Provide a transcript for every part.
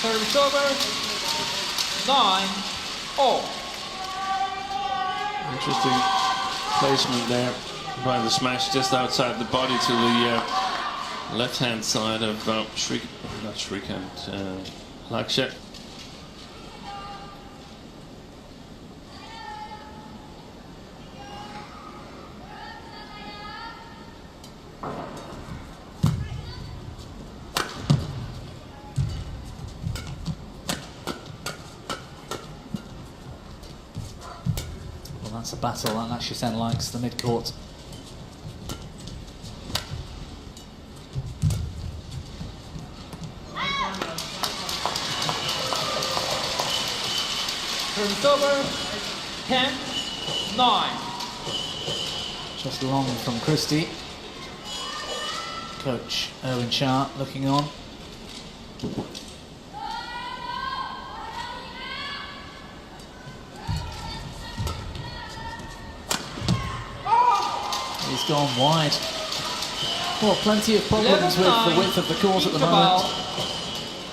Service over. 9-all. Interesting placement there by the smash just outside the body to the left-hand side of Lakshya. That's a battle that Lakshya likes, the mid-court. Service over. 10-9. Just long from Christie. Coach Erwin Shah looking on. He's gone wide. Well, plenty of problems with the width of the court at the moment.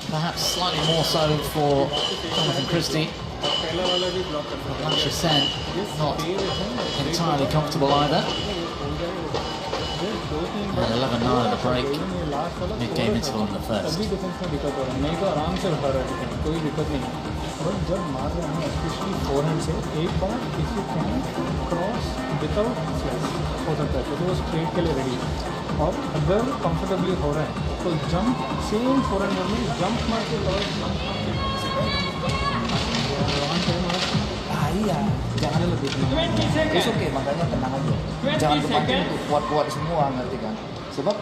Perhaps slightly more so for Jonathan Christie. Lakshya Sen not entirely comfortable either. And 11-9 at the break. Mid-game interval in the first. But जब मार रहे हैं specially forehand से एक बार if you can cross without slash हो सकता है तो वो स्ट्रेट के लिए रेडी है और अगर कंफर्टेबली हो रहा है तो जंप सेम फोरहैंड में जंप मार के iya, jangan lebih it's okay, makanya tenang aja, jangan kepancing tuh kuat-kuat semua, ngerti kan? Sebab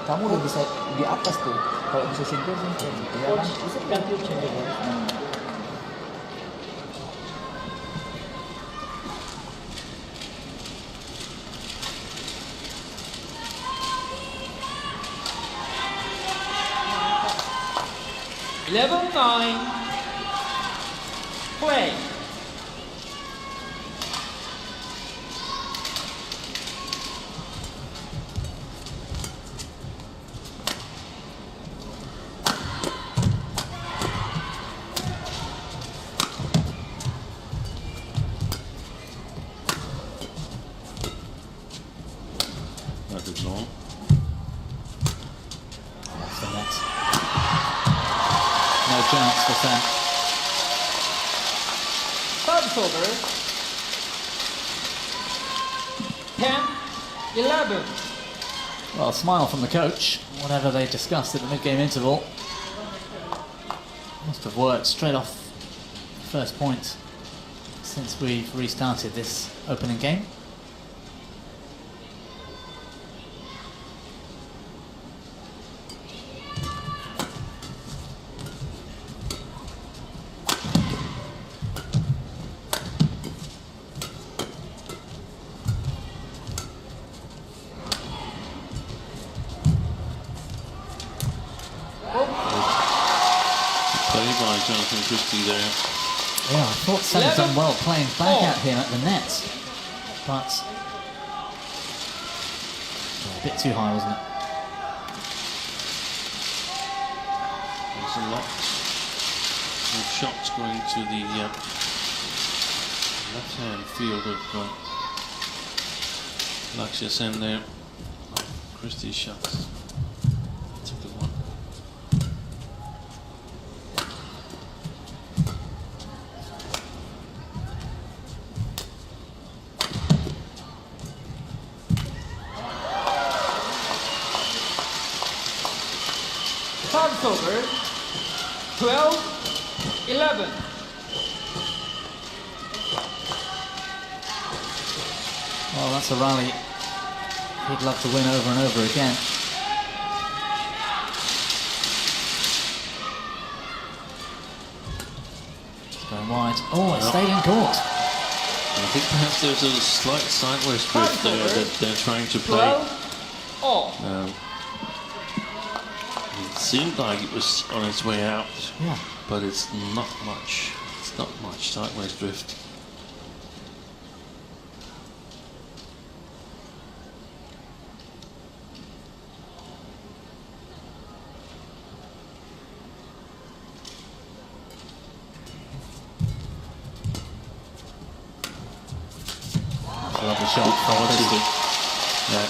kamu udah bisa di atas tuh, kalau bisa sinkron ya kan? Bisa ganti change. 11-9. Play. That is long. That's the net. No chance for Sen. Service over. 10-11. Well, a smile from the coach. Whatever they discussed at the mid-game interval must have worked straight off the first point since we've restarted this opening game. Play by Jonathan Christie there. Yeah, I thought Sen had done well playing back at him at the net, but a bit too high, wasn't it? There's a lot of shots going to the left-hand field of Lakshya Sen there. Christie's shots. That's a good one. Service over. 12-11. Well, that's a rally he'd love to win over and over again. It's going wide. Oh, it stayed in court. I think perhaps there's a slight sideways drift there that they're trying to play. 12-all. It seemed like it was on its way out, Yeah. but it's not much. It's not much sideways drift. shot from Christie. Yeah.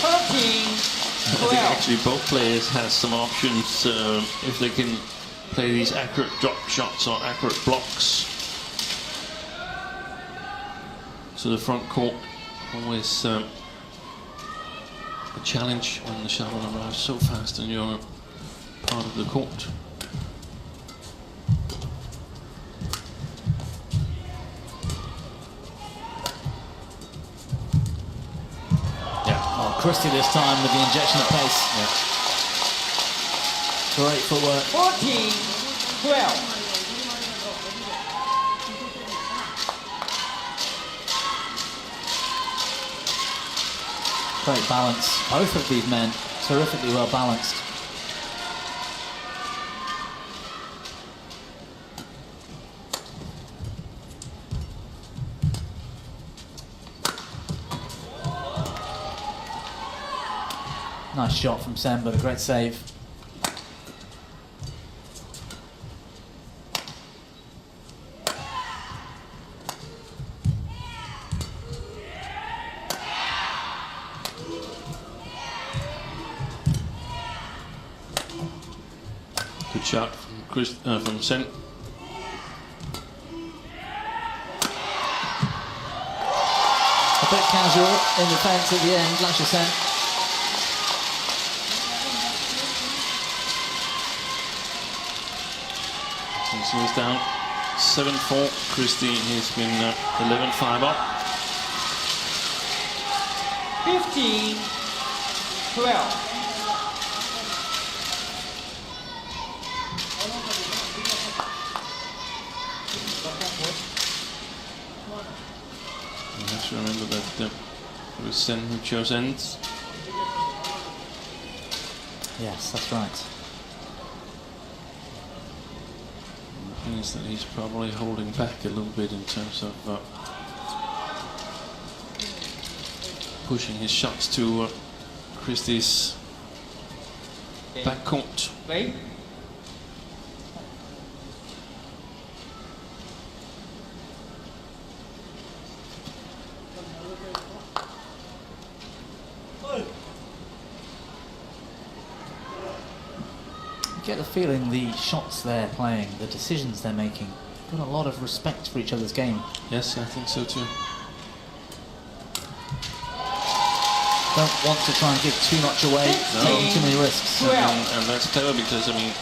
13, I think 12. actually both players has some options if they can play these accurate drop shots or accurate blocks to the front court. Always a challenge when the shuttle arrives so fast in your part of the court. Oh, Christie this time with the injection of pace. Great footwork. 14, 12. Great balance. Both of these men terrifically well balanced. Nice shot from Sem, but a great save. Good shot from Sen. A bit casual in defence at the end, Lasher Sen. He's down 7-4. Christie has been 11-5 up. 15, 12. You have to remember that it was Sen who chose ends. Yes, that's right. The thing is that he's probably holding back a little bit in terms of pushing his shots to Christie's back court. Play. You get the feeling the shots they're playing, the decisions they're making, got a lot of respect for each other's game. Yes, I think so too. Don't want to try and give too much away, taking too many risks. And that's clever because, I mean,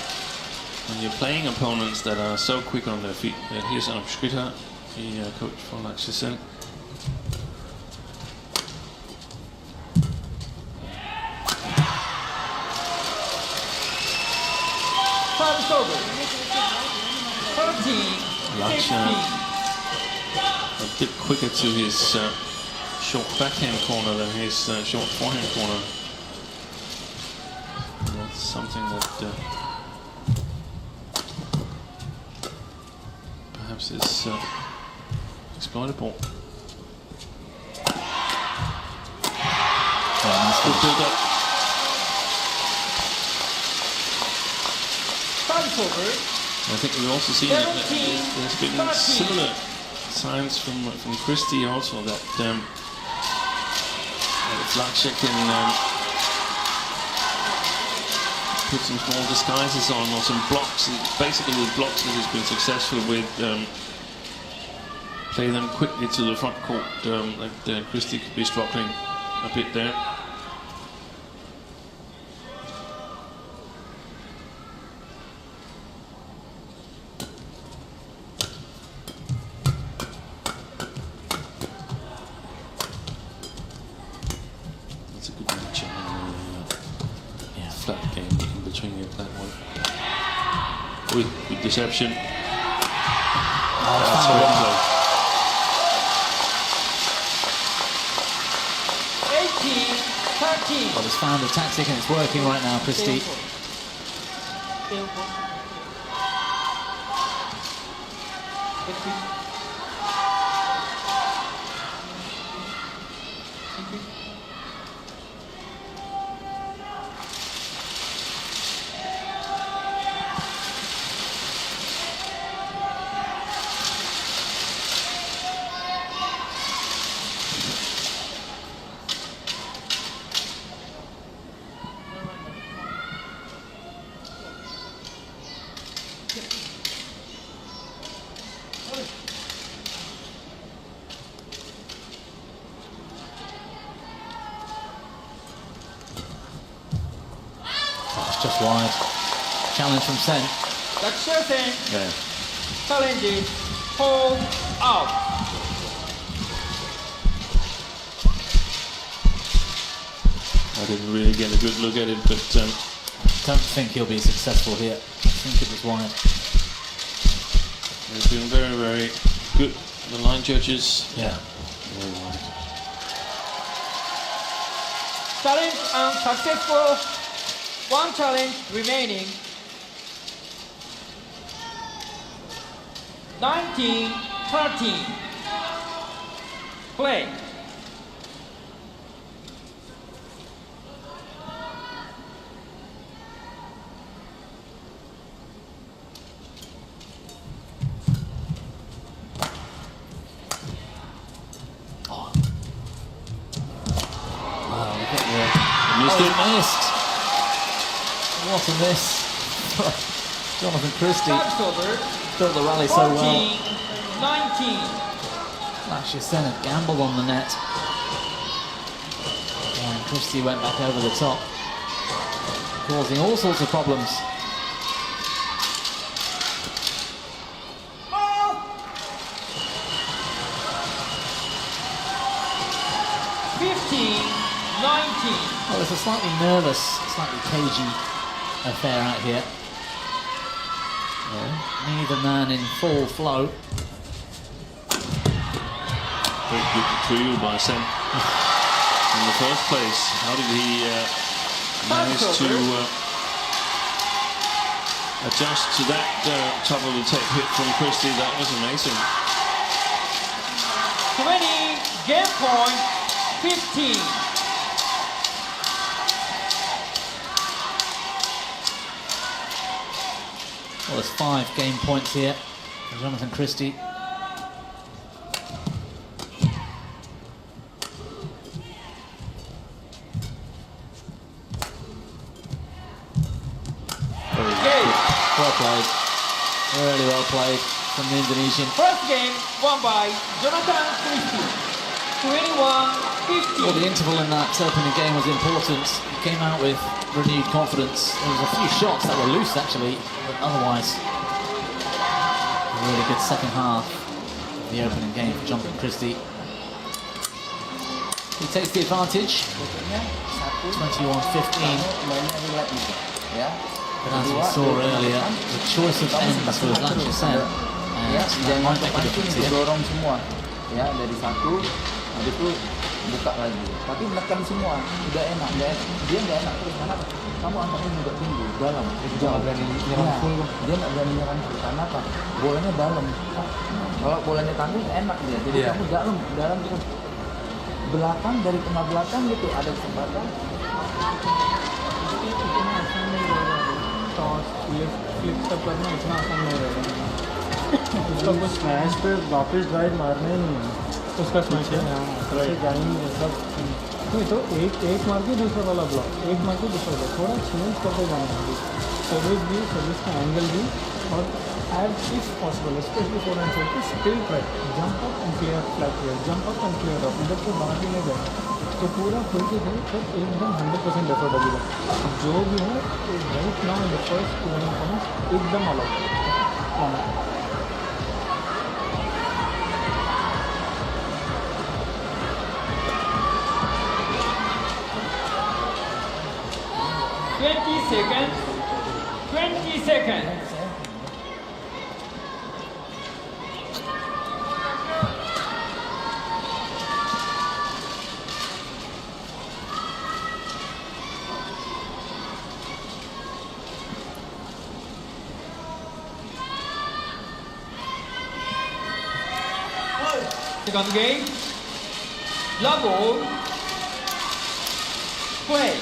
when you're playing opponents that are so quick on their feet, here's Anop Skritter, the coach for Lasher Sen. Service over. 13, Lasher 16. a bit quicker to his short backhand corner than his short forehand corner. And that's something that perhaps is exploitable. Good build up. Service over. I think we've also seen that there's been similar signs from Christie also that Lasher can put some small disguises on or some blocks. Basically, with blocks that he's been successful with, play them quickly to the front court. That Christie could be struggling a bit there. That's a good match on flat game in between your flat one. Oi, good deception. That's very close. 18, 13. Well, he's found a tactic and it's working right now, Christie. That's just wide. Challenge from Sen. Lakshya Yeah. challenges, hold out. I didn't really get a good look at it, but Don't think he'll be successful here. I think it was wide. they've been very, very good. The line judges. Yeah. Very wide. Challenge unsuccessful. One challenge remaining. 19-13. Play. Missed it. Missed. What a miss. Jonathan Christie Service over. built the rally so well. 14-19. Lakshya Sen had gambled on the net. And Christie went back over the top, causing all sorts of problems. Well, it's a slightly nervous, slightly cagey affair out here. Neither man in full flow. Very good retrieval by Sen. In the first place, how did he manage to adjust to that top of the tape hit from Christie? That was amazing. 20, game point, 15. Well, there's 5 game points here for Jonathan Christie. Well played. Really well played from the Indonesian. First game won by Jonathan Christie. 21-15. Well, the interval in that opening game was important. He came out with renewed confidence. There was a few shots that were loose, actually, but otherwise, a really good second half of the opening game for Jonathan Christie. He takes the advantage. 21-15. Ya. But as we saw earlier, the choice of ends was Lakshya Sen. Ya, And that jangan might make a difference here. dorong semua. Ya, dari satu, habis itu buka lagi. Tapi menekan semua, udah enak. Dia nggak enak terus karena kamu angkatnya juga tinggi, dalam. Dia nggak berani nyerang full. Dia nggak berani nyerang full karena apa? Bolanya dalam. Kalau bolanya tanggung enak dia. Jadi kamu dalam terus belakang dari kena belakang gitu ada kesempatan. Toss flip सब करना इतना आसान नहीं रहेगा उसका कुछ smash पे वापस ड्राइव मारना ही नहीं है उसका स्मैश है ऐसे जाएंगे सब नहीं तो एक मार के दूसरा वाला ब्लॉक एक मार के दूसरा ब्लॉक थोड़ा चेंज करते जाना है सर्विस का एंगल भी और as if possible specially 4 and 4 still try jump up and clear flat clear jump up and clear up इधर से बाहर ही नहीं जाए तो पूरा खुल के थे तब एकदम 100% एफर्ट लगेगा जो भी हो right now in the first 2 points एकदम अलग है 20 seconds. 20 seconds. Second game. Love ball. Play.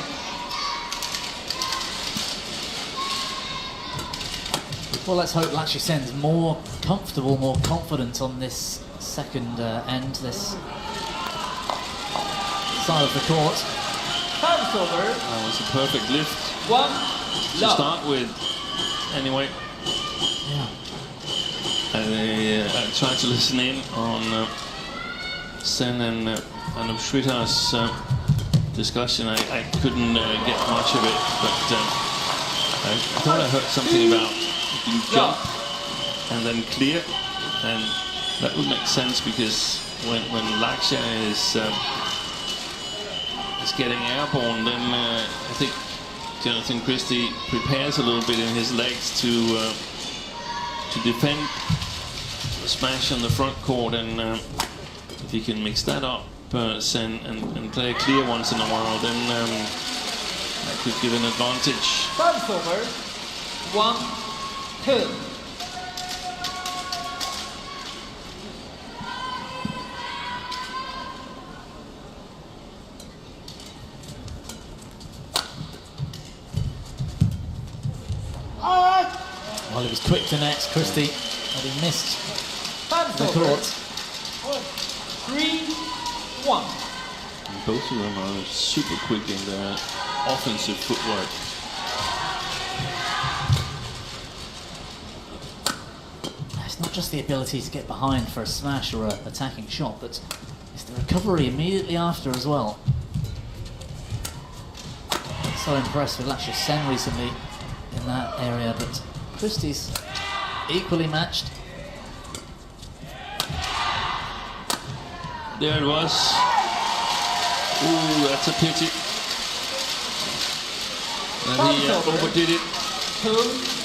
Well, let's hope Lakshya Sen's more comfortable, more confident on this second end, this side of the court. Service over. That was a perfect lift One. to Love. start with. Anyway, Yeah. I tried to listen in on Sen and Shweta's discussion. I couldn't get much of it, but I thought I heard something about you jump and then clear, and that would make sense because when Lakshya is getting airborne, then I think Jonathan Christie prepares a little bit in his legs to defend the smash on the front court, and if he can mix that up and play a clear once in a while, then that could give an advantage. Service over. 1-2. Well, it was quick to net, Christie, but he missed Service the over. court. 3-1. And both of them are super quick in their offensive footwork. It's not just the ability to get behind for a smash or an attacking shot, but it's the recovery immediately after as well. So impressed with Lakshya Sen recently in that area, but Christie's equally matched. There it was. Ooh, that's a pity. And he overdid it. 2,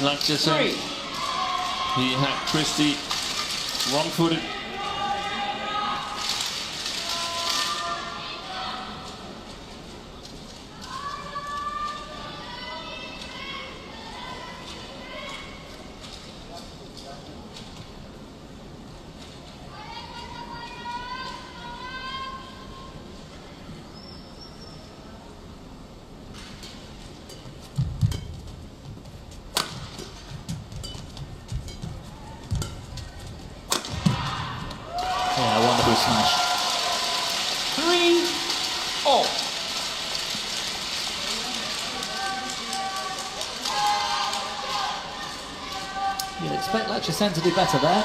Lakshya Sen. 3. He had Christie wrong-footed. Yeah, a wonderful smash. 3-0. You'd expect Lakshya Sen to do better there.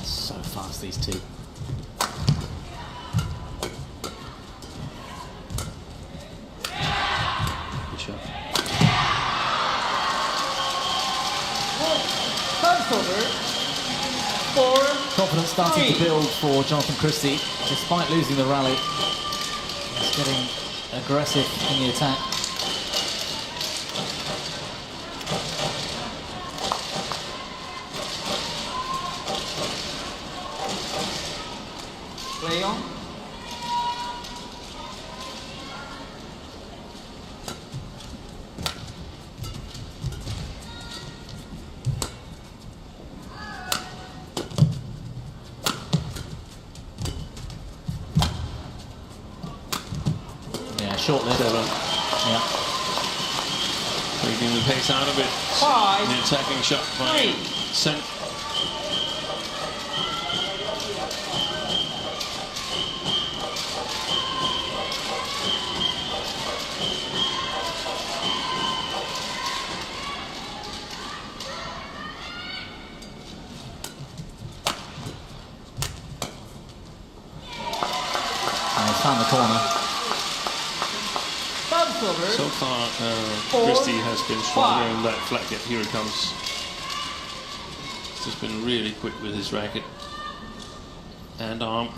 So fast, these two. Good shot. Service over. 4. Confidence starting to build for Jonathan Christie, despite losing the rally. He's getting aggressive in the attack. Play on. Yeah, short lid. 7. Yeah. Taking the pace out of it. 5. The attacking shot by 3. Sen. And he's found the corner. Service over. So far, 4, Christie has been stronger 5. in that flat gap. Here it comes. He's just been really quick with his racket and arm.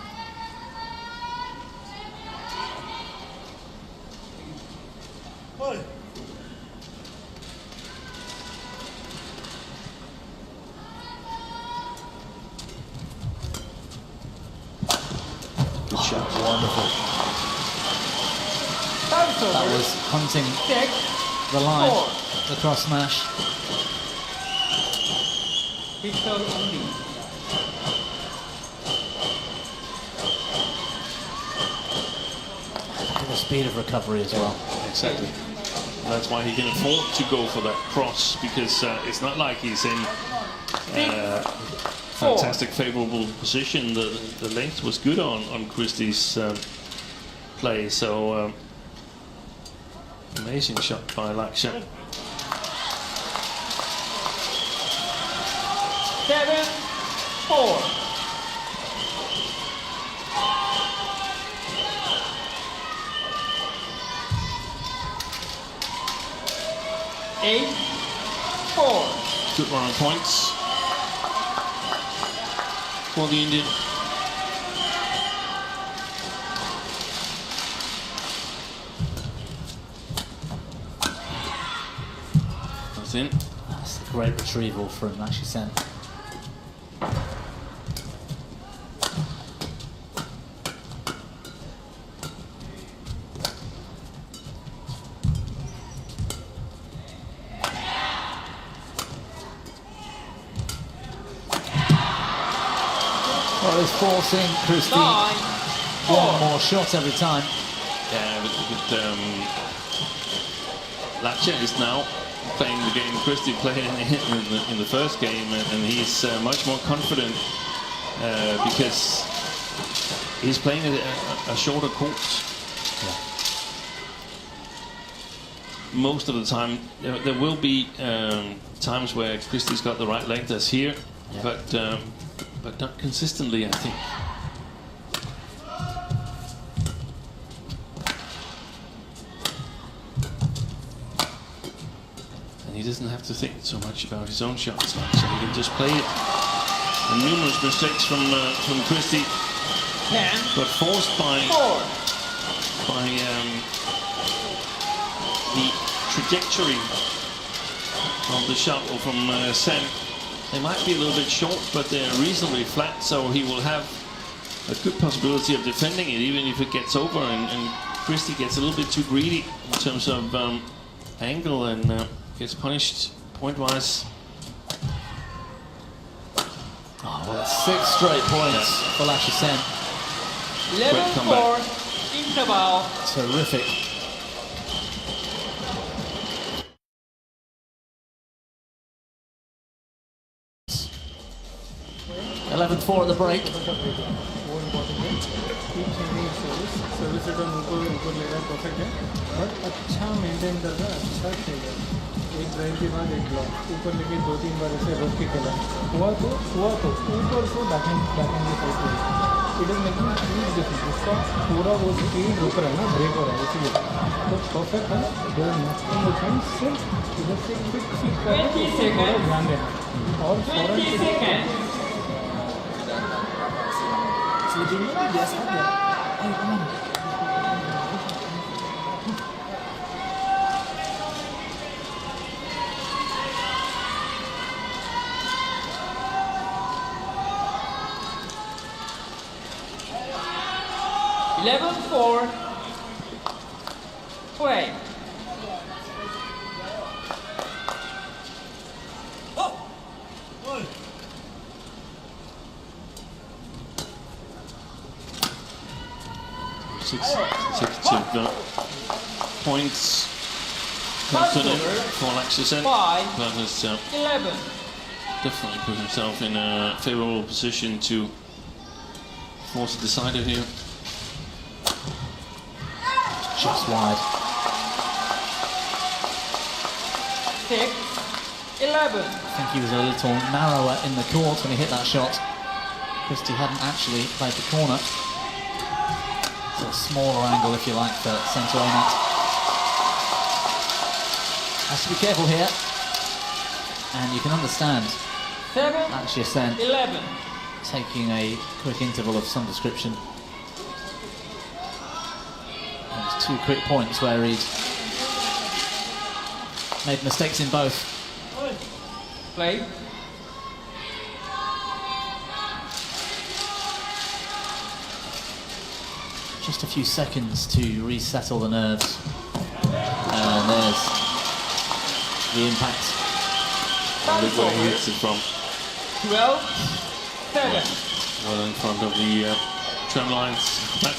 Good shot. Wonderful. Service That over. was hunting 6. the line, 4. the cross smash. Victor only. Look at the speed of recovery as well. Exactly. That's why he can afford to go for that cross, because it's not like he's in fantastic favorable position. The length was good on Christie's play, so amazing shot by Lakshya. 7-4. 8-4. Good run of points for the Indian. That's in. That's a great retrieval from Ashisen. Well, he's forcing Christie 9-4. one more shot every time. Yeah, but Latcha is now playing the game Christie played in the first game, and he's much more confident because he's playing a shorter court. Most of the time, there will be times where Christie's got the right length as here, but not consistently, I think. And he doesn't have to think so much about his own shots, so he can just play it. And numerous mistakes from Christie, 10, but forced by 4. The trajectory of the shuttle from Sen. They might be a little bit short, but they're reasonably flat, so he will have a good possibility of defending it, even if it gets over and Christie gets a little bit too greedy in terms of angle and gets punished point-wise. Oh, well, 6 straight points for Ashisen. 11-4. Interval. Terrific. $11-4 at the break. वो important है keep changing service return ऊपर ले रहा है perfect है but अच्छा maintain कर रहा है अच्छा खेल रहा है एक ड्राइव के बाद एक ब्लॉक ऊपर लेके 2-3 बार ऐसे रोक के खेला हुआ तो ऊपर से बैकहैंड के साइड पे it is making huge difference उसका पूरा वो स्पीड रुक रहा है ना ब्रेक हो रहा है इसलिए तो परफेक्ट है दो मैक्सिमम डिफरेंस सिर्फ इधर से क्विक फीड कर ध्यान देना और 20 seconds. Selebihnya biasa aja. Ayo come on. 11-4. Play. Points confident for Ashisen, 5, but has 11. definitely put himself in a favourable position to force a decider here. Just wide. 6, 11. I think he was a little narrower in the court when he hit that shot. Christie hadn't actually played the corner. So a smaller angle, if you like, for centre A net. Has to be careful here. And you can understand 7, Ashisen 11. taking a quick interval of some description. It was 2 quick points where he'd made mistakes in both. Play. Just a few seconds to resettle the nerves. And there's the impact. Look where he hits it from. 12-7. Well in front of the trim lines. Back.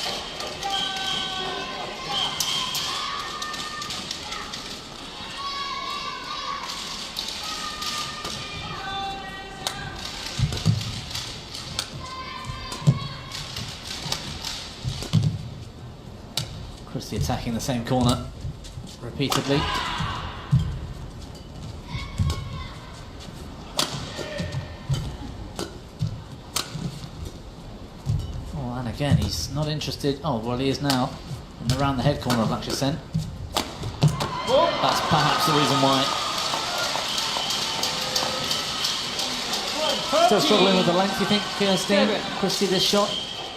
Christie attacking the same corner repeatedly. Again, he's not interested. Oh, well, he is now. And around the head corner of Lakshya Sen. That's perhaps the reason why. Still struggling with the length, you think, Steen? Christie, this shot?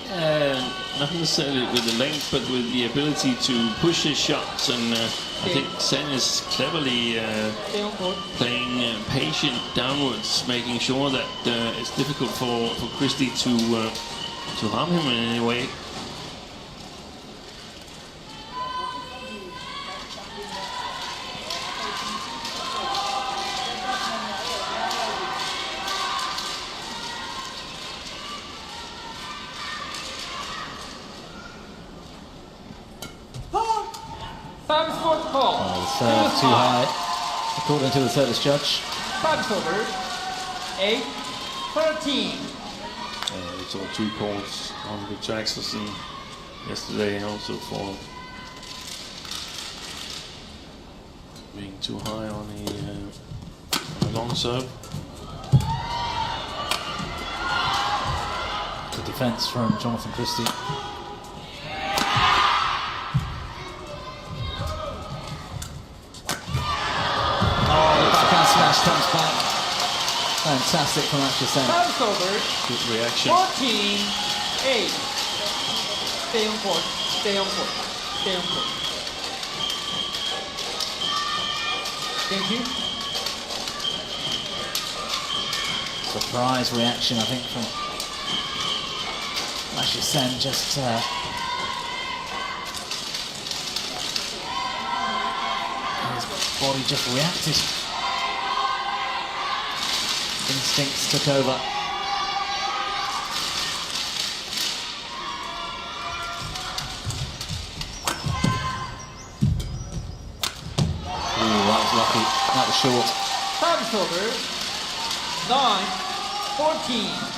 Not necessarily with the length, but with the ability to push his shots. And I think Sen is cleverly playing patient downwards, making sure that it's difficult for Christie to harm him in any way. Service court call. Serve too high, according to the service judge. Service over. 8-13. We saw 2 calls on the Jackson yesterday, and also for being too high on the long serve. The defense from Jonathan Christie. Smash comes back. Fantastic from Lakshya Sen. Service over. Good reaction. 14-8. Stay on court. Stay on court. Stay on court. Thank you. Surprise reaction, I think, from Lakshya Sen. Just his body just reacted. Instincts took over. Ooh, that was lucky. That was short. Service over. 9-14.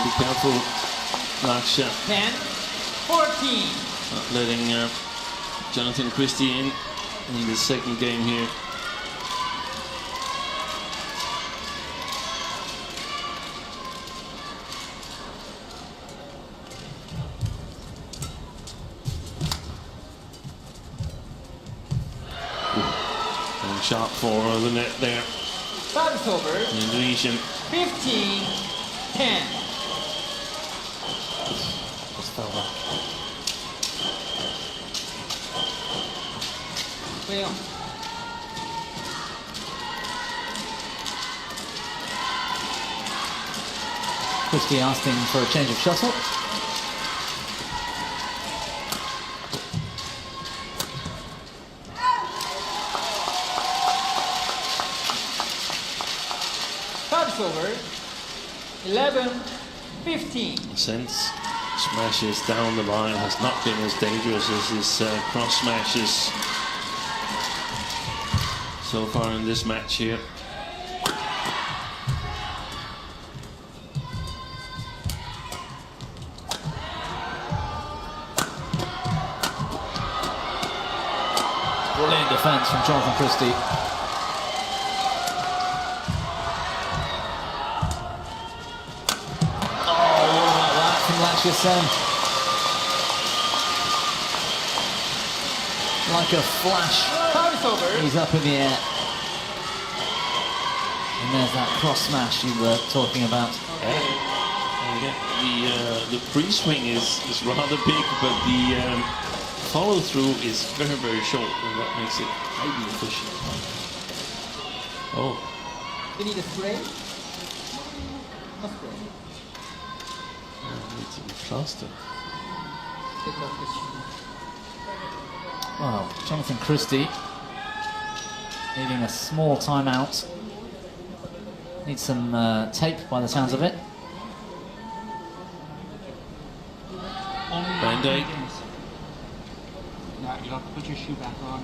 Be careful, Lakshya. 10-14. Not letting Jonathan Christie in the second game here. And sharp for the net there. Service over. The Indonesian. 15-10. Just fell back. Play on. Christie asking for a change of shuttle. Service over. 11-15. Since smashes down the line has not been as dangerous as his cross smashes so far in this match here. Brilliant defense from Jonathan Christie. Lakshya Sen. Like a flash. Service over. He's up in the air. And there's that cross smash you were talking about. The pre-swing is rather big, but the follow-through is very, very short, and that makes it highly efficient. Oh. You need a spray? No spray. Needs to be plaster. Take off the shoe. Well, Jonathan Christie needing a small timeout. Needs some tape by the sounds of it. Band-Aid. Yeah, you'll have to put your shoe back on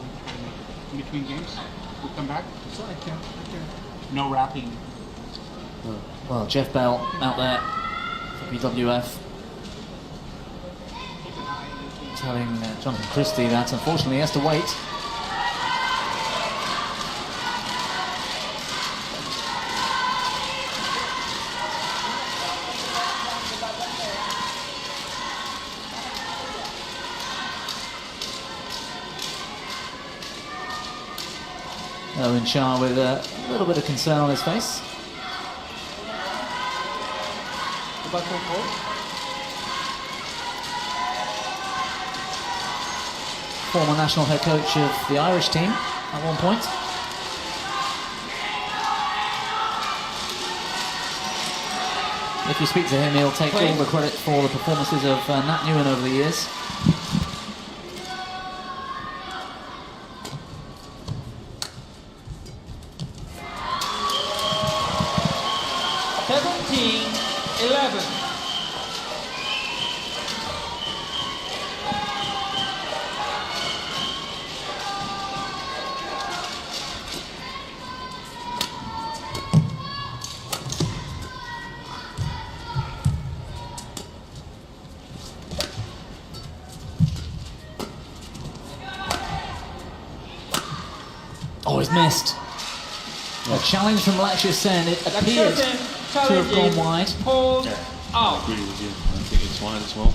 in between games. We'll come back. So I can. No wrapping. Well, Jeff Bell out there for BWF telling Jonathan Christie that unfortunately he has to wait. Owen Shah with a little bit of concern on his face. Former national head coach of the Irish team at one point. If you speak to him, he'll take all the credit for the performances of Nat Nguyen over the years. Oh, he's missed. A challenge from Lakshya Sen. It appeared to have gone wide. I agree with you. I think it's wide as well.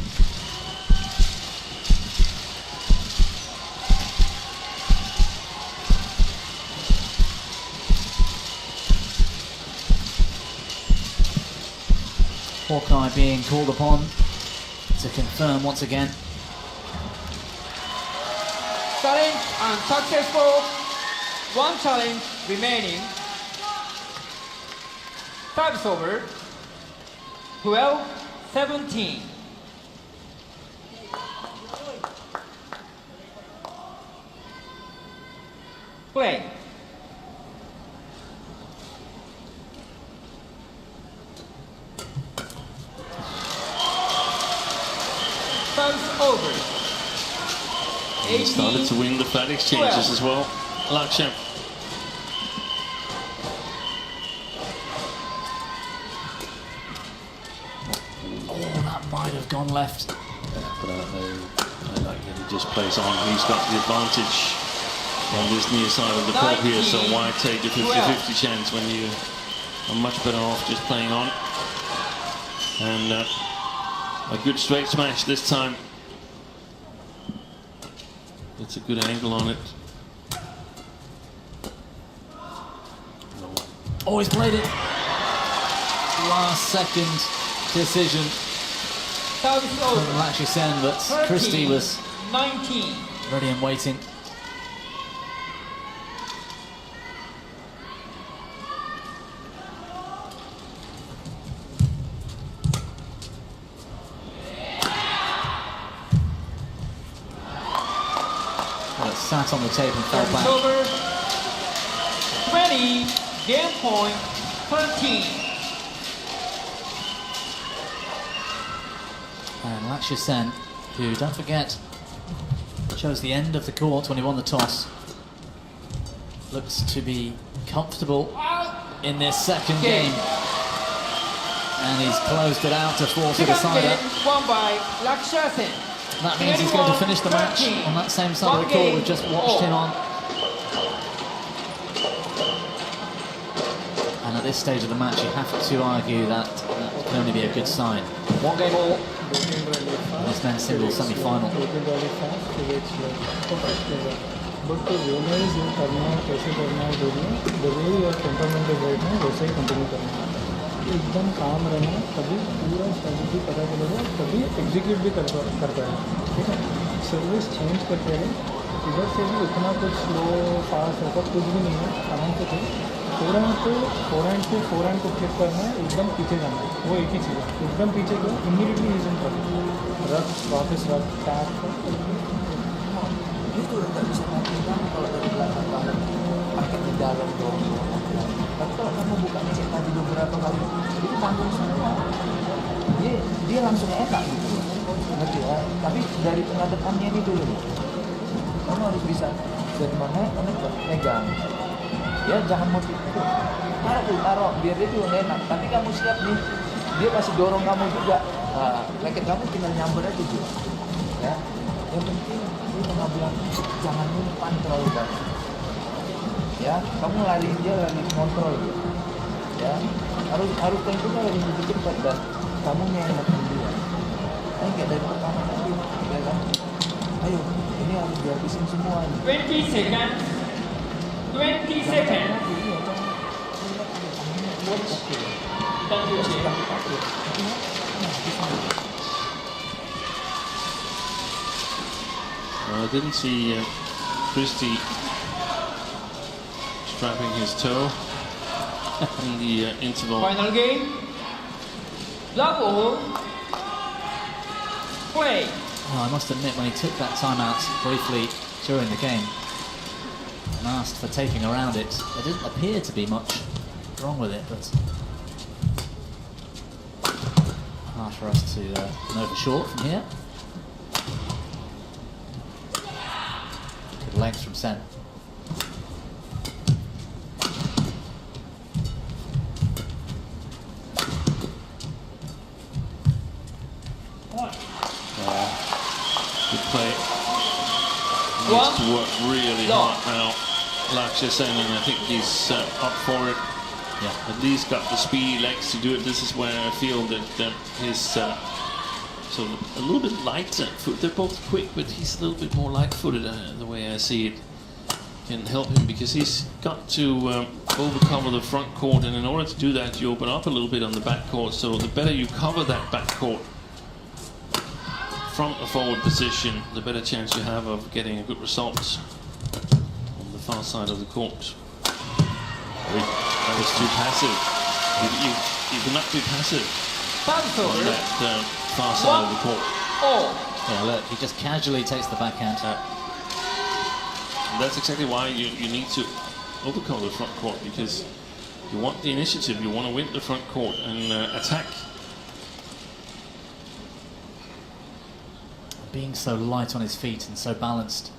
Hawkeye being called upon to confirm once again. Challenge unsuccessful. One challenge remaining. Time is over. 12-17. Play. Time's over. He started to win the flat exchanges as well. Lakshya. Oh, that might have gone left. Yeah, but I like that he just plays on. He's got the advantage on this near side of the court here, so why take the 50-50 chance when you are much better off just playing on? And a good straight smash this time. It's a good angle on it. Oh, he's played it. Last second decision from Lakshya Sen, but Christie was 19. ready and waiting. Well, it sat on the tape and fell back. Over. 20. Game point. 13. And Lakshya Sen, who, don't forget, chose the end of the court when he won the toss, looks to be comfortable in this second game. And he's closed it out to force a decider. Won by Lakshya Sen. That means he's going to finish the match on that same side of the court we've just watched him on. And at this stage of the match, you have to argue that that can only be a good sign. One game all. In this men's singles semi-final. But to realize ये करना है कैसे करना है the way your temperament is right now वैसे ही continue करना है एकदम काम रहना तभी पूरा strategy पता चलेगा तभी execute भी कर पाएगा ठीक है सर्विस चेंज करते रहे इधर से भी उतना कुछ स्लो फास्ट ऐसा कुछ भी नहीं है आराम से थे फोरहैंड को फ्लिप करना है एकदम पीछे जाना है वो एक ही चीज़ है एकदम पीछे गया इमीडिएटली यूज करना रफ वापस rough tap itu nggak bisa melakukan kalau dari belakang banget pakai di dalam dong. Tapi kalau kamu buka cek tadi beberapa kali itu tanggung semua dia langsung enak gitu ngerti ya. Tapi dari tengah depannya ini dulu kamu harus bisa dari mana kamu pegang Ya jangan motif itu. Taruh biar dia juga enak. Tapi kamu siap nih, dia masih dorong kamu juga. Nah, raket kamu tinggal nyamber aja juga. Ya, yang penting dia pernah bilang jangan umpan terlalu banyak. Ya, kamu lariin dia lari kontrol gitu. Ya, harus tentunya lebih cepat dan kamu yang enakin dia. Kayak dari pertama tadi, ya kan? Ayo, ini harus dihabisin semua. 20 seconds. 20 seconds. Thank you, I didn't see Christie strapping his toe in the interval. Final game. Double. Play. I must admit, when he took that timeout briefly during the game and asked for taking around it, there didn't appear to be much wrong with it, but hard for us to know for sure from here. Good length from Sen. Good play. Needs to work really hard now. Lakshya Sen, and I think he's up for it. Yeah. At least got the speedy legs to do it. This is where I feel that his sort of a little bit lighter foot. They're both quick, but he's a little bit more light-footed the way I see it. Can help him because he's got to overcover the front court, and in order to do that, you open up a little bit on the back court. So the better you cover that back court from a forward position, the better chance you have of getting a good result on the far side of the court. That was too passive. You cannot be passive on that far side of the court. Yeah, look, he just casually takes the backhand. And that's exactly why you need to overcome the front court, because you want the initiative, you want to win the front court and attack. Being so light on his feet and so balanced,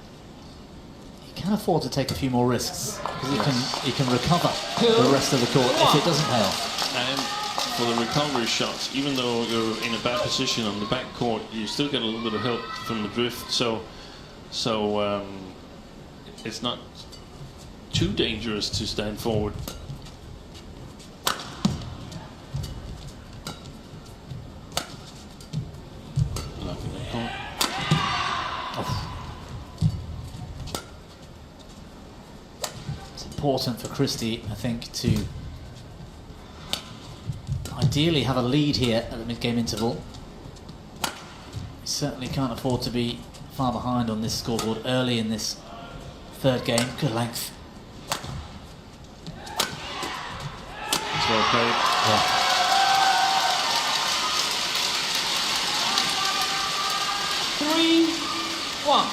he can afford to take a few more risks because he can recover the rest of the court if it doesn't pay off. And for the recovery shots, even though you're in a bad position on the back court, you still get a little bit of help from the drift. So it's not too dangerous to stand forward. It's important for Christie, I think, to ideally have a lead here at the mid-game interval. He certainly can't afford to be far behind on this scoreboard early in this third game. Good length. It's well played. Yeah. Three, one.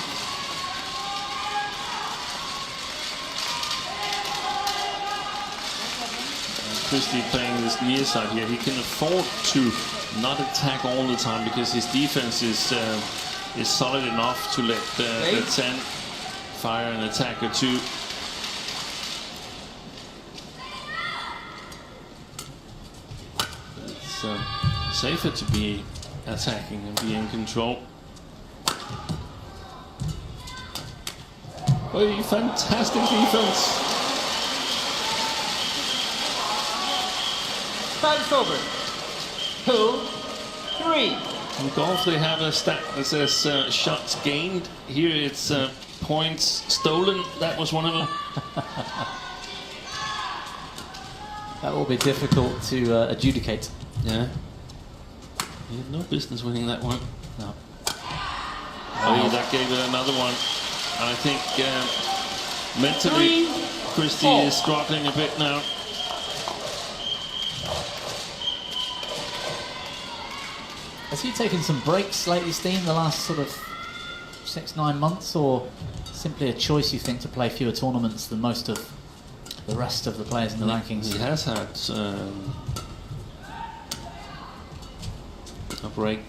Christie playing this near side here, he can afford to not attack all the time because his defense is solid enough to let Sen fire an attack or two. It's safer to be attacking and be in control. Oh, fantastic defense. Time's over. 2, 3. In golf, they have a stat that says shots gained. Here it's points stolen. That was one of them. That will be difficult to adjudicate. Yeah. You had no business winning that one. No. Oh, that gave it another one. I think mentally, Christie is struggling a bit now. Has he taken some breaks lately, Steen, the last sort of 6-9 months, or simply a choice, you think, to play fewer tournaments than most of the rest of the players in the rankings? He has had a break.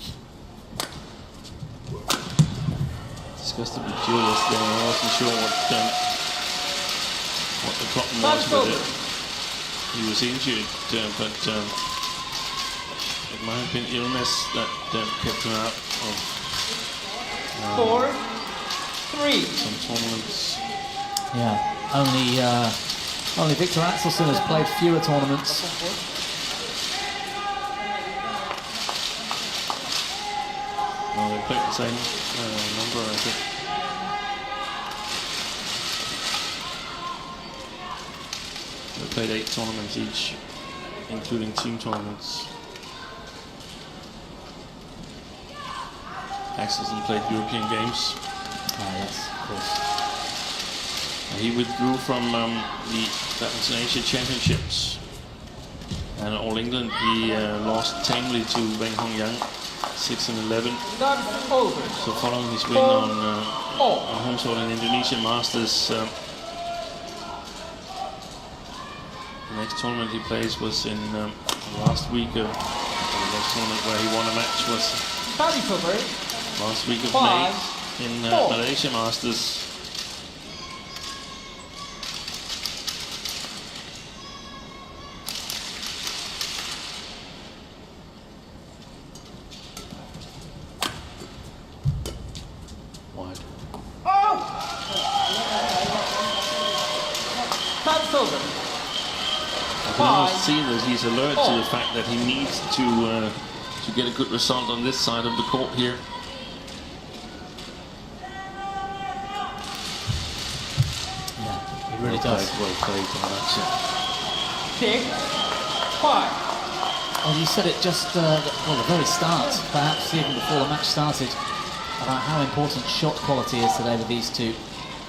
Discussed it with Julius there. I wasn't sure what the problem was with it. He was injured, but it might have been illness that kept him out of 4-3. some tournaments. Yeah, only Victor Axelsen has played fewer tournaments. Well, they played the same number, I think. They played 8 tournaments each, including team tournaments. Axelsen played European Games. Yes, of course. He withdrew from the Badminton Asia Championships. And All England, he lost tamely to Wang Hongyang, 6-11. That's over. So following his win on home soil in Indonesian Masters, the next tournament he plays was in last week. The next tournament where he won a match was That's over. last week of 5, May in 4. Malaysia Masters. Wide. That's over. I can almost see that he's alert to the fact that he needs to get a good result on this side of the court here. Yeah, he really does. Well played on that set. 6-5. Well, you said it just, the very start, perhaps even before the match started, about how important shot quality is today with these two.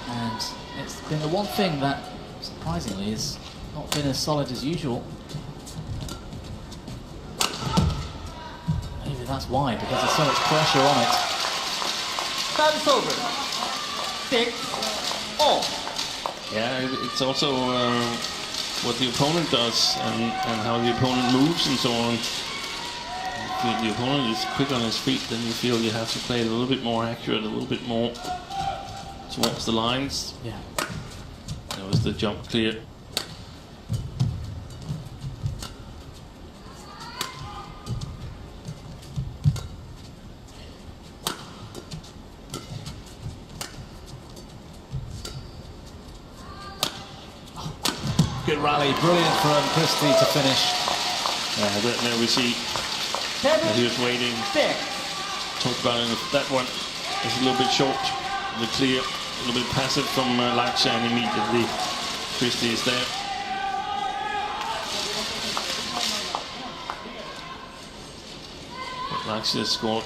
And it's been the one thing that, surprisingly, has not been as solid as usual. Maybe that's why, because there's so much pressure on it. That's over. 6-all. Yeah, it's also what the opponent does and how the opponent moves and so on. If the opponent is quick on his feet, then you feel you have to play it a little bit more accurate, a little bit more towards the lines. Yeah. That was the jump clear. Good rally, brilliant from Christie to finish. There we see that he was waiting. 6. Talked about it. That one is a little bit short. The clear, a little bit passive from Laksha, and immediately Christie is there. But Laksha has scored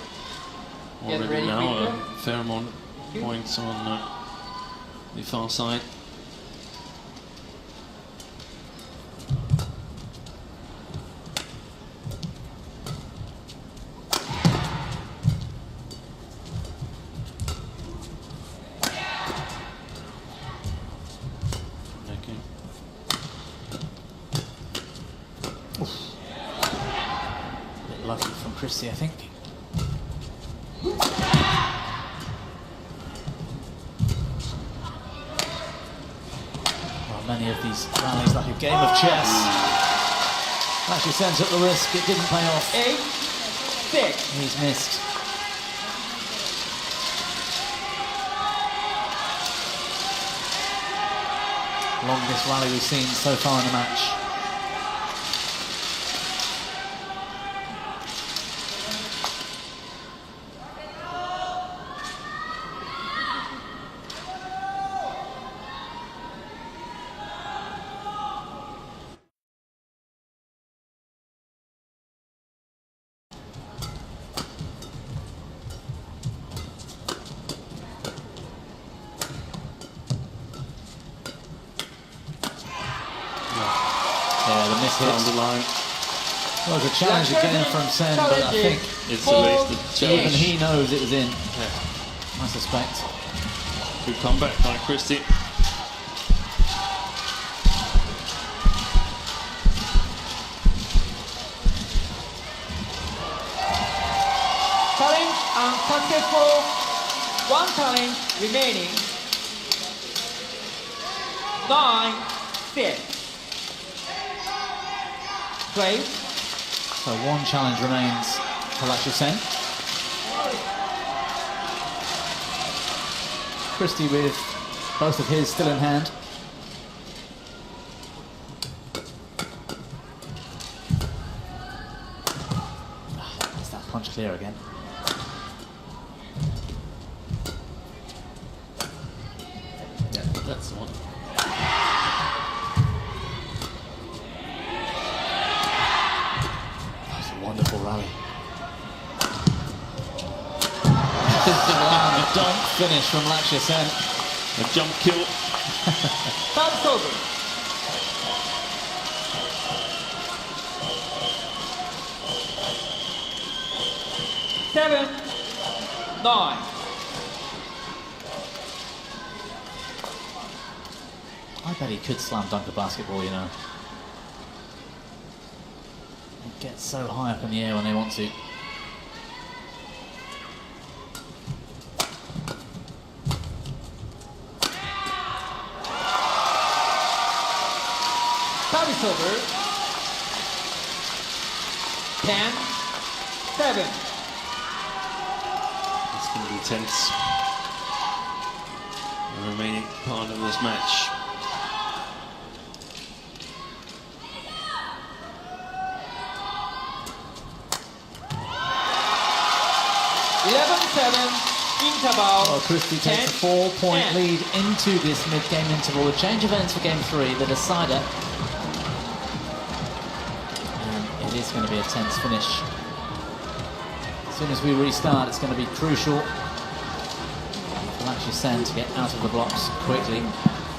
Get already ready, now a Victor. fair amount of points on the far side. Bit lucky from Christie, I think. Well, many of these rallies like a game of chess. Actually sent up the risk, it didn't pay off. 8-6. He's missed. Longest rally we've seen so far in the match. Yeah, the miss On hit. the line. Well, it was a challenge again from Sen, but I think It's a wasted even challenge. he knows it was in, I suspect. Good comeback by Christie. Challenge unsuccessful. One challenge remaining. 9-6. 6. Play. So one challenge remains for Lachie Sen. Christie with both of his still in hand. Is that punch clear again? Yeah, that's the one. That's a wonderful rally. Wow, dunk finish from Lachie Sen. A jump kill. That's over. Seven, 9. I bet he could slam dunk a basketball, you know. They get so high up in the air when they want to. Service over. 10, 7. It's going to be tense. The remaining part of this match. Well, Christie takes a 4-point lead into this mid-game interval. A change of ends for game 3, the decider. And it is going to be a tense finish. As soon as we restart, it's going to be crucial for Lachie Sen to get out of the blocks quickly.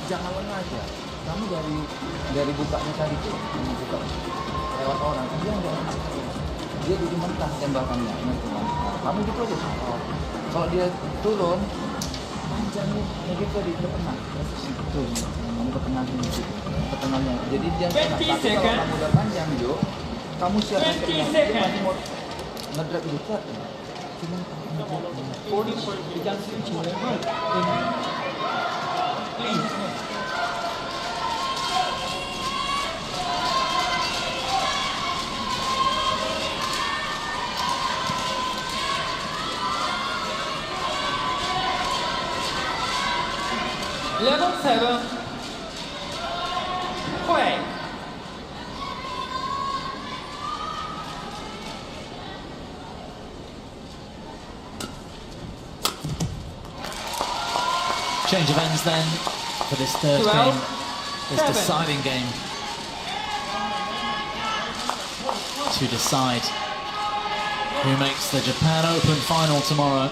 Jangan lengah aja. Kamu dari bukanya tadi tuh, buka lewat orang, dia jadi mentah tembakannya, kamu gitu aja. Kalau dia turun, panjangnya gitu di tengah. Tuh, kamu ke tengahnya gitu, ke tengahnya. Jadi dia kena. Tapi kalau kamu udah panjang, Jo, kamu siap ke tengah. Dia masih mau ngedrag gitu. Cuma 11-7. Play. Change of ends then for this third 12, game, this 7. deciding game. To decide who makes the Japan Open final tomorrow.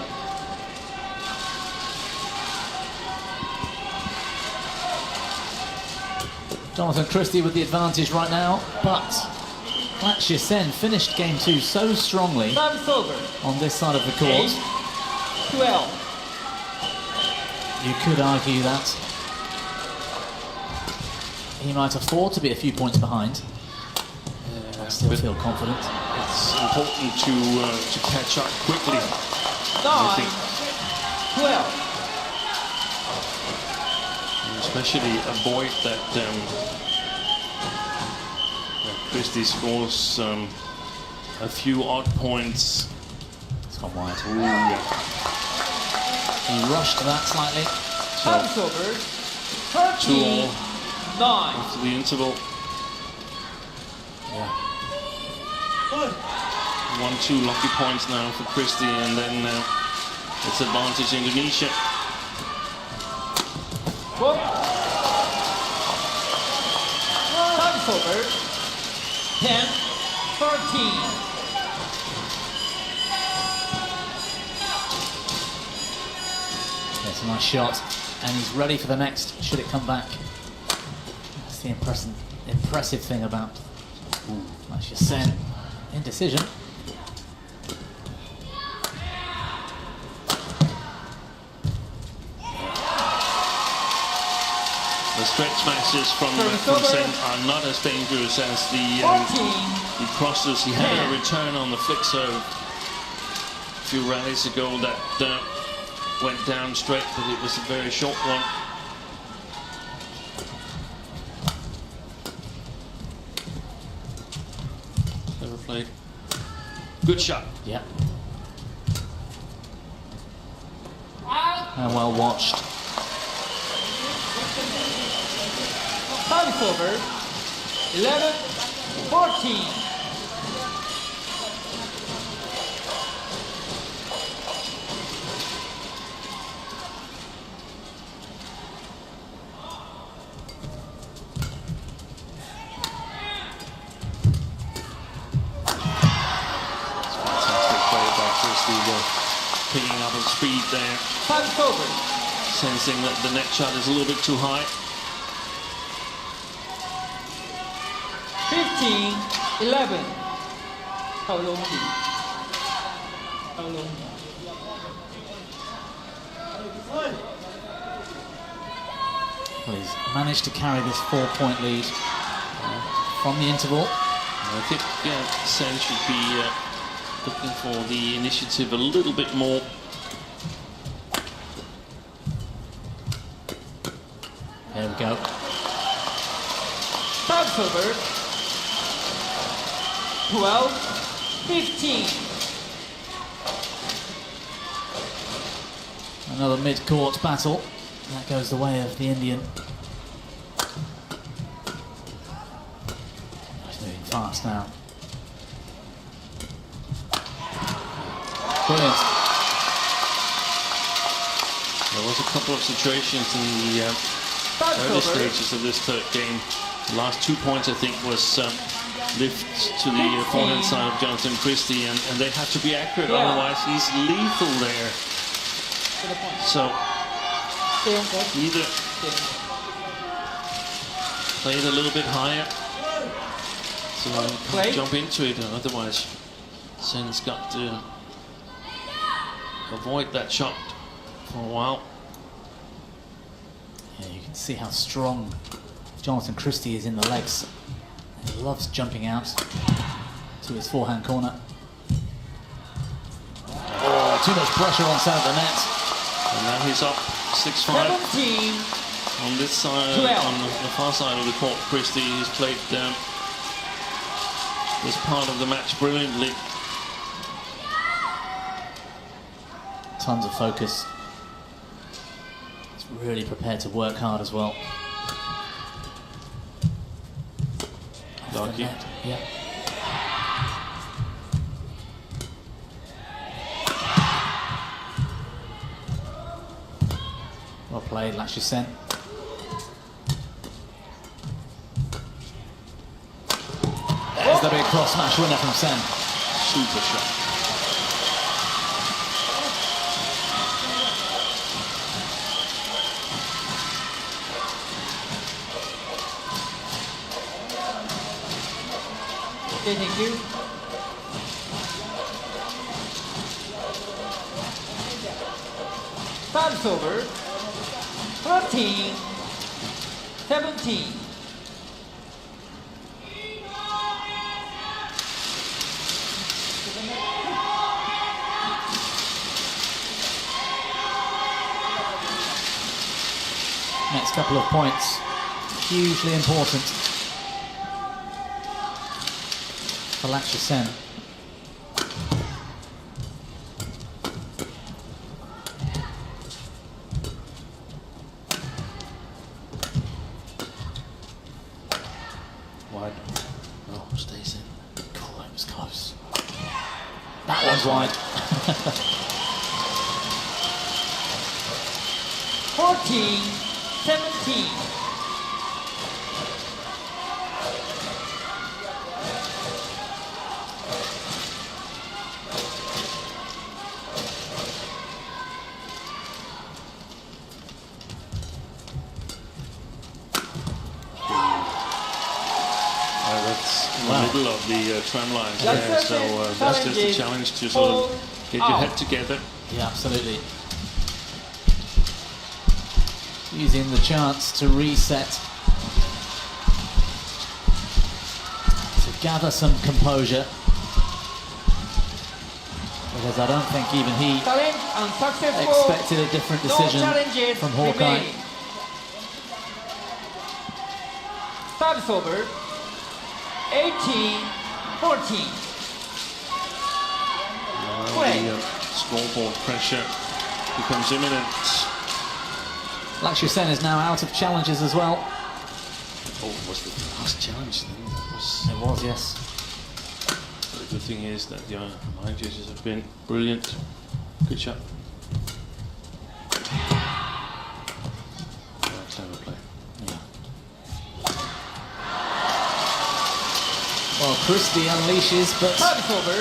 Jonathan Christie with the advantage right now, but Lachie Sen finished game 2 so strongly Service over. on this side of the court. 8, 12. You could argue that he might afford to be a few points behind, but still but feel confident. it's important to catch up quickly. 9, 12. And especially avoid that, that Christie scores a few odd points. It's gone wide. Ooh, yeah. He rushed that slightly. Service over. 13, 9. After the interval, Yeah. 1-2 lucky points now for Christie, and then it's advantage Indonesia. Whoop. Service over. 10, 13. That's a nice shot, and he's ready for the next, should it come back. That's the impressive thing about Lachie Sen. Indecision. The stretch smashes from Sen are not as dangerous as the 14. crosses. He had a return on the flick serve a few rallies ago that went down straight, but it was a very short one. played. Good shot. Yeah. And well watched. Service over. 11-14. Picking up his speed there. Service over. Sensing that the net shot is a little bit too high. 15-11. เข้าลงอีกเข้าลง Well, he's managed to carry this 4-point lead from the interval. I think Sen should be looking for the initiative a little bit more. There we go. Service over. 12-15. Another mid-court battle. That goes the way of the Indian. He's moving fast now. Brilliant. There was a couple of situations in the early stages of this third game. The last 2 points, I think, was lift to the forehand side of Jonathan Christie, and they have to be accurate, otherwise he's lethal there. So either play it a little bit higher so he can't jump into it, and otherwise Sen's got to avoid that shot for a while. Yeah, you can see how strong Jonathan Christie is in the legs. He loves jumping out to his forehand corner. Oh, too much pressure on side of the net. And now he's up 6-5. 17. On this side, 12. on the far side of the court, Christie has played this part of the match brilliantly. Tons of focus. He's really prepared to work hard as well. Lucky. Yeah. Well played, Lakshya Sen. There's the big cross smash winner from Sen. Super shot. Okay, thank you. Service over. 13-17. Next couple of points, hugely important for Lakshya Sen. Wide. Oh, stays in. Cool, that was close. That one's wide. 14-17. That's in the middle of the tram lines That's there, so that's just a challenge to sort of get your head together. Yeah, absolutely. Using the chance to reset, to gather some composure, because I don't think even he Challenge unsuccessful. expected a different No decision challenges from Hawkeye. remaining. Service over. 18-14. the scoreboard pressure becomes imminent. Lakshya Sen is now out of challenges as well. Oh, was the last challenge then? It was, yes. But the good thing is that my judges have been brilliant. Good shot. Clever play. Yeah. Well, Christie unleashes, but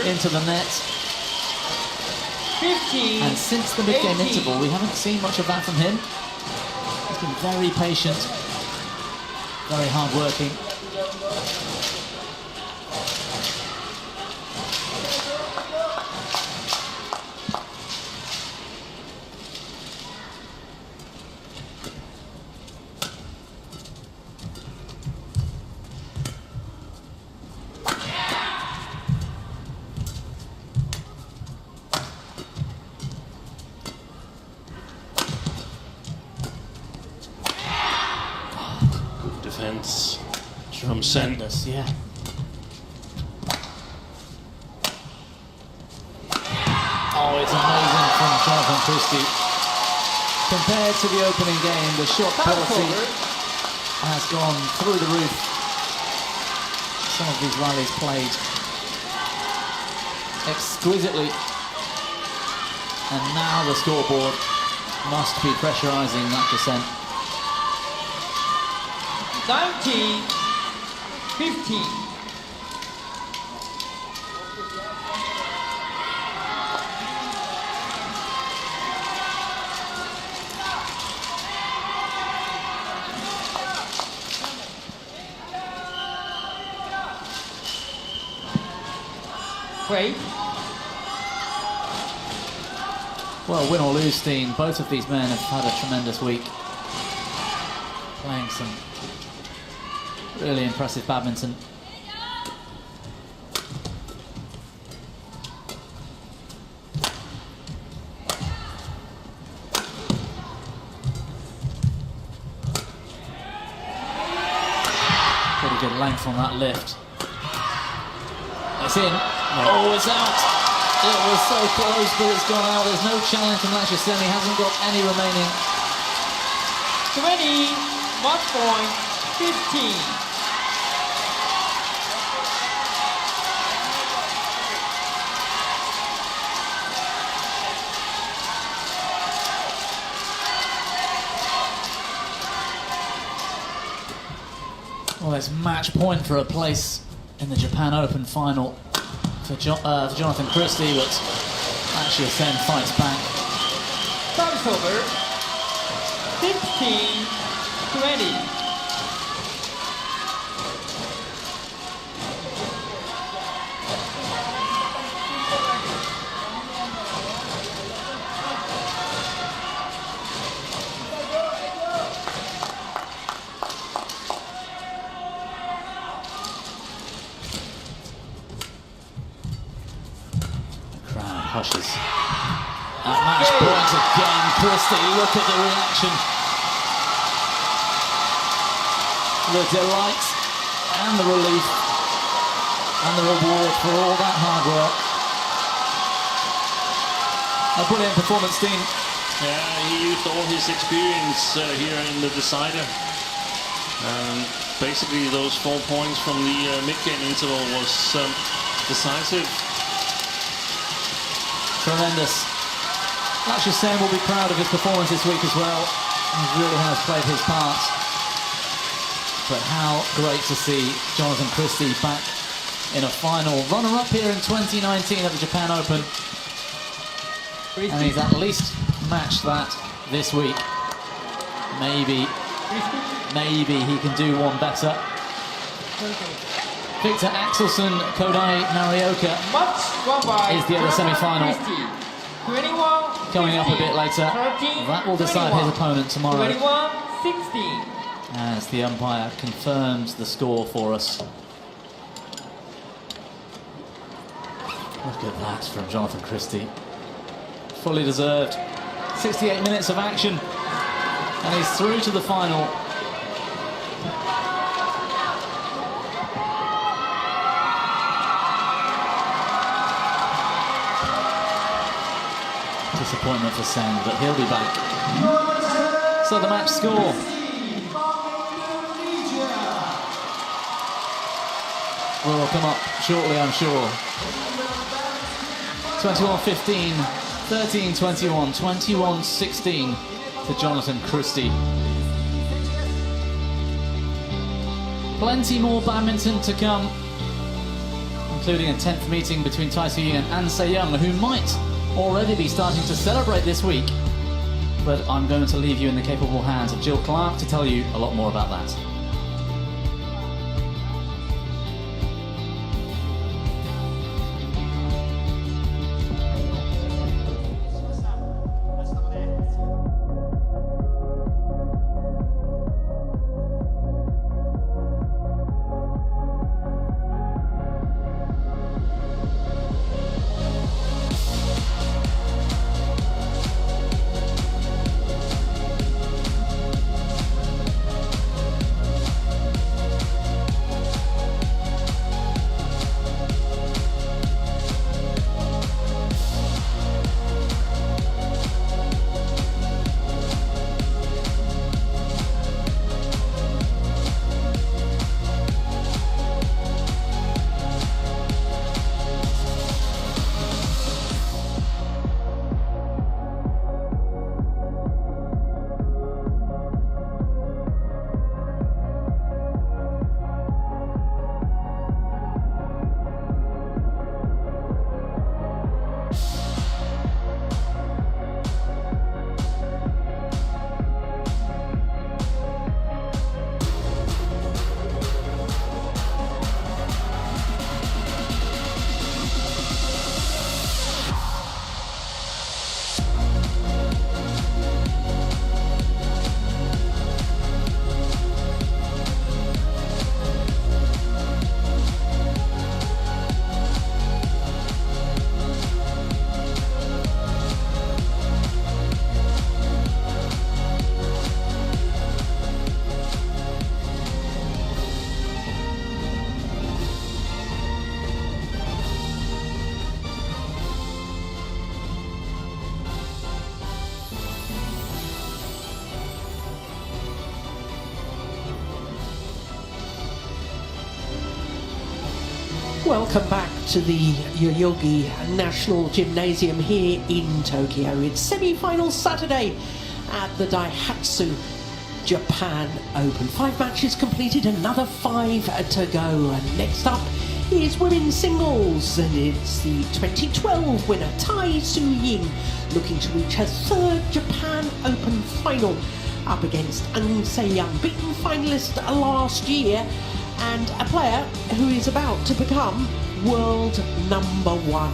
into the net. 15. And since the mid-game 18. interval, we haven't seen much of that from him. He's been very patient, very hard-working. Defense from Sen. Yeah. Oh, it's amazing from Jonathan Christie. Compared to the opening game, the shot quality has gone through the roof. Some of these rallies played exquisitely. And now the scoreboard must be pressurising Lakshya Sen. 19. 15. Wait. Well, win or lose, team, both of these men have had a tremendous week. Playing some really impressive badminton. Pretty good length on that lift. It's in. Oh, it's out. It was so close, but it's gone out. There's no challenge from Lakshya Sen. He hasn't got any remaining. 20. 1 point. 15. Well, it's match point for a place in the Japan Open final for Jonathan Christie, but Lakshya Sen fights back. Service over. 16. 20. Hushes. At match point again, Christie, look at the reaction. The delight and the relief and the reward for all that hard work. A brilliant performance, team. Yeah, he used all his experience here in the decider. Basically, those 4 points from the mid-game interval was decisive. Tremendous. Lakshya Sen will be proud of his performance this week as well. He really has played his part. But how great to see Jonathan Christie back in a final. Runner-up here in 2019 at the Japan Open. And he's at least matched that this week. Maybe he can do one better. Victor Axelsen, Kodai Narioka is the other semi-final. 21. Coming up a bit later. 13, That will decide 21. his opponent tomorrow. 21. 16. As the umpire confirms the score for us. Look at that from Jonathan Christie. Fully deserved. 68 minutes of action. And he's through to the final. Disappointment for Sen, but he'll be back. So the match score. Will come up shortly, I'm sure. 21-15, 13-21, 21-16 to Jonathan Christie. Plenty more badminton to come, including a 10th meeting between Tai Tzu Ying and An Se-young, who might already be starting to celebrate this week. But I'm going to leave you in the capable hands of Jill Clark to tell you a lot more about that. Welcome back to the Yoyogi National Gymnasium here in Tokyo. It's semi-final Saturday at the Daihatsu Japan Open. 5 matches completed, another 5 to go. And next up is women's singles, and it's the 2012 winner Tai Tzu Ying looking to reach her 3rd Japan Open final up against An Se-young, beaten finalist last year, and a player who is about to become world #1.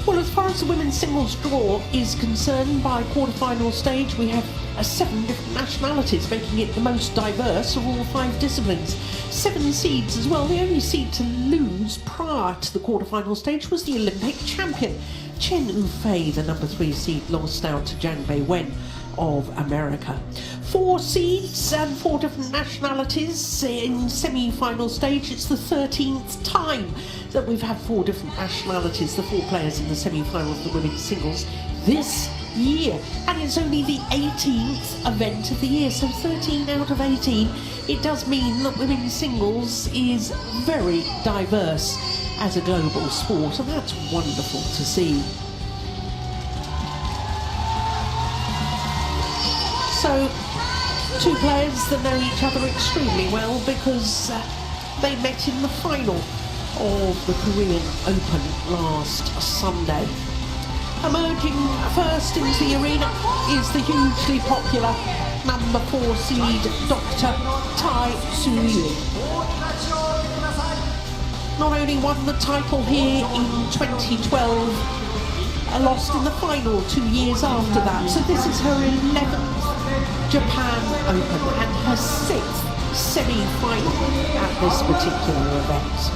Well, as far as the women's singles draw is concerned, by quarter-final stage we have 7 different nationalities, making it the most diverse of all 5 disciplines. 7 seeds as well. The only seed to lose prior to the quarter-final stage was the Olympic champion. Chen Yufei, the #3 seed, lost out to Zhang Beiwen of America. 4 seeds and 4 different nationalities in semi-final stage. It's the 13th time that we've had 4 different nationalities, the 4 players in the semi-final of the women's singles this year. And it's only the 18th event of the year, so 13 out of 18. It does mean that women's singles is very diverse as a global sport, and that's wonderful to see. So, 2 players that know each other extremely well because they met in the final of the Korean Open last Sunday. Emerging first into the arena is the hugely popular #4 seed Dr. Tai Tzu Ying. Not only won the title here in 2012, lost in the final 2 years after that, so this is her 11th Japan Open and her 6th semi-final at this particular event.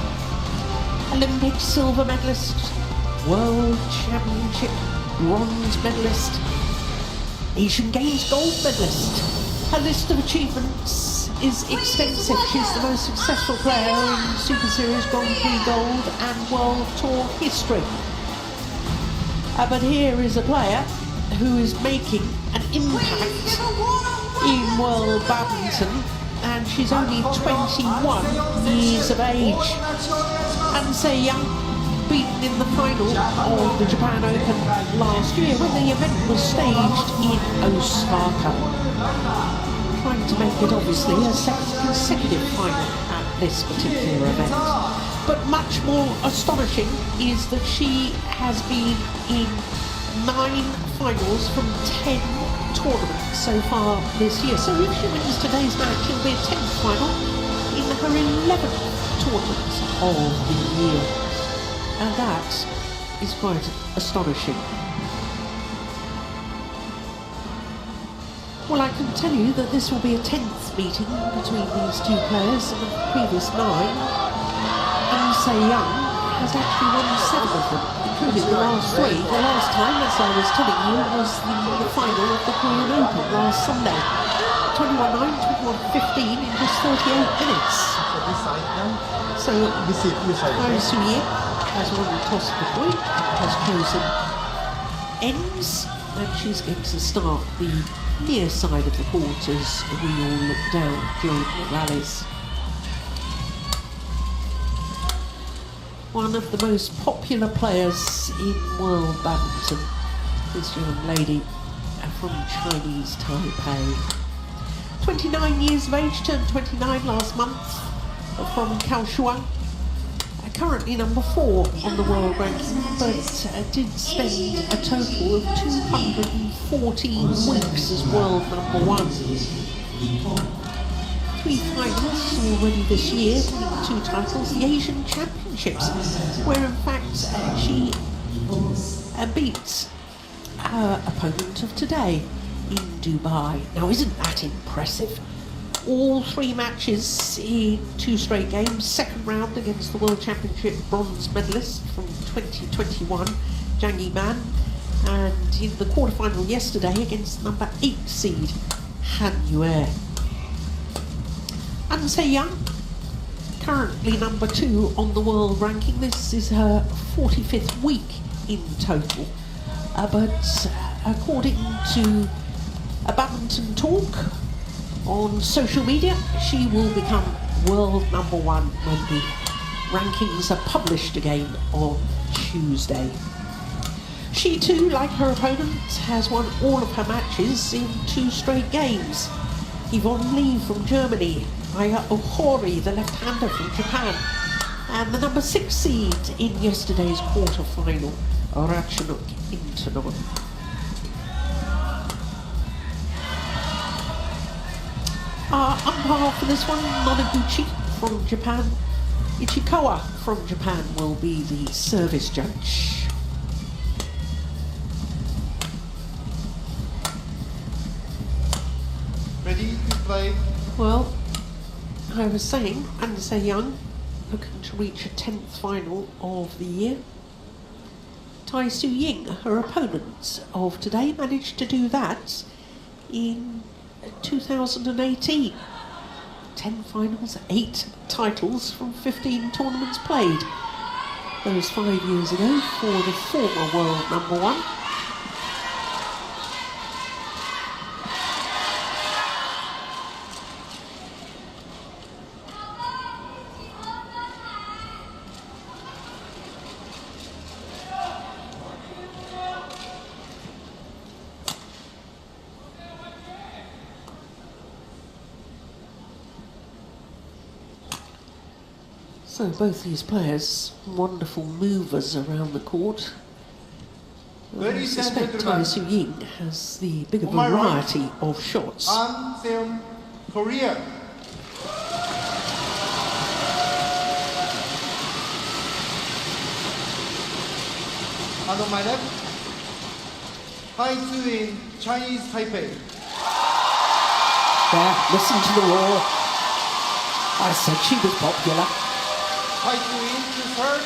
Olympic silver medalist, World Championship bronze medalist, Asian Games gold medalist. Her list of achievements is extensive. She's the most successful player in Super Series Grand Prix Gold and World Tour history. But here is a player who is making an impact in world badminton, and she's only 21 years of age. And Sei Young, beaten in the final of the Japan Open last year when the event was staged in Osaka. Trying to make it obviously a second consecutive final at this particular event. But much more astonishing is that she has been in 9 finals from 10 tournaments so far this year. So if she wins today's match, it'll be a 10th final in her 11th tournament of the year. And that is quite astonishing. Well, I can tell you that this will be a 10th meeting between these two players in the previous 9. And Sei Young has actually won 7 of them, including the last 3. The last time, as I was telling you, was the final of the Korean Open last Sunday. 21-9, 21-15 in just 38 minutes. So, Ai Su-yin has won the toss of the point, has chosen ends, and she's going to start the near side of the court as we all look down during the rallies. One of the most popular players in world badminton, this young lady from Chinese Taipei. 29 years of age, turned 29 last month, from Kaohsiung. Currently number 4 on the world ranking, but did spend a total of 214 weeks as world number 1. 3 finals already this year, 2 titles, the Asian Championships, where in fact she beat her opponent of today in Dubai. Now, isn't that impressive? All 3 matches in 2 straight games. Second round against the World Championship bronze medalist from 2021, Zhang Yiman, and in the quarterfinal yesterday against number 8 seed, Han Yue. And Sei Young, currently number 2 on the world ranking. This is her 45th week in total. But according to a Badminton Talk on social media, she will become world number 1 when the rankings are published again on Tuesday. She too, like her opponent, has won all of her matches in 2 straight games. Yvonne Lee from Germany, Aya Ohori, the left-hander from Japan, and the number 6 seed in yesterday's quarter-final, Ratchanok Intanon. Umpire for this one, Nonaguchi from Japan. Ichikawa from Japan will be the service judge. Ready to play? Well, I was saying, and Sei Young looking to reach a 10th final of the year. Tai Su-ying, her opponent of today, managed to do that in 2018. 10 finals, 8 titles from 15 tournaments played. Those 5 years ago for the former world number 1. So both these players, wonderful movers around the court. I suspect Tai Su-ying has the bigger variety of shots. An Korea. And on my left, Tai Su-ying, Chinese Taipei. There, listen to the roar. I said she was popular. Tai Su-ying to serve.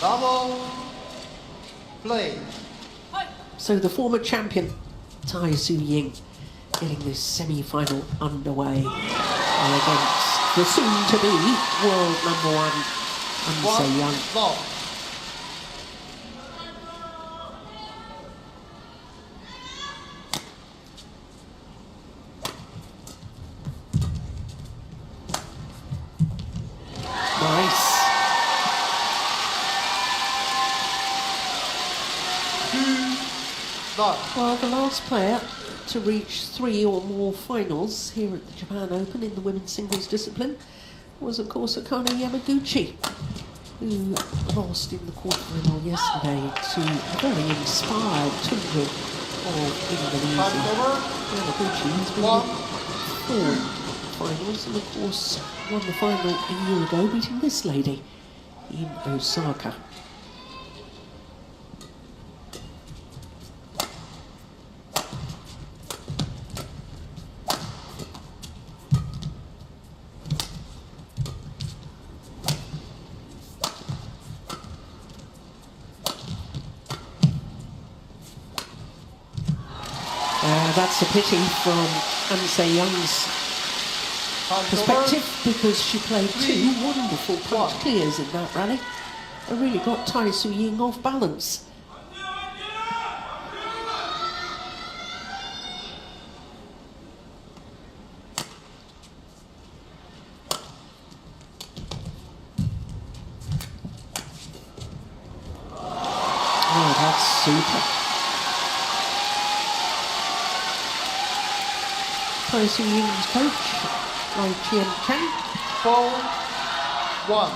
Double play. So the former champion, Tai Su-ying, getting this semi-final underway against the soon-to-be world number 1, Sei Young. Love. Well, the last player to reach 3 or more finals here at the Japan Open in the women's singles discipline was, of course, Akane Yamaguchi, who lost in the quarterfinal yesterday to a very inspired tundra of Indonesia. Yamaguchi has been in 4 finals and, of course, won the final a year ago, beating this lady in Osaka. That's a pity from Ansei Young's perspective, because she played 2 wonderful punch clears in that rally and really got Tai Su-ying off balance. Oh, that's super. Tai Su-ying's coach, Lai Chien-Chen. 4-1.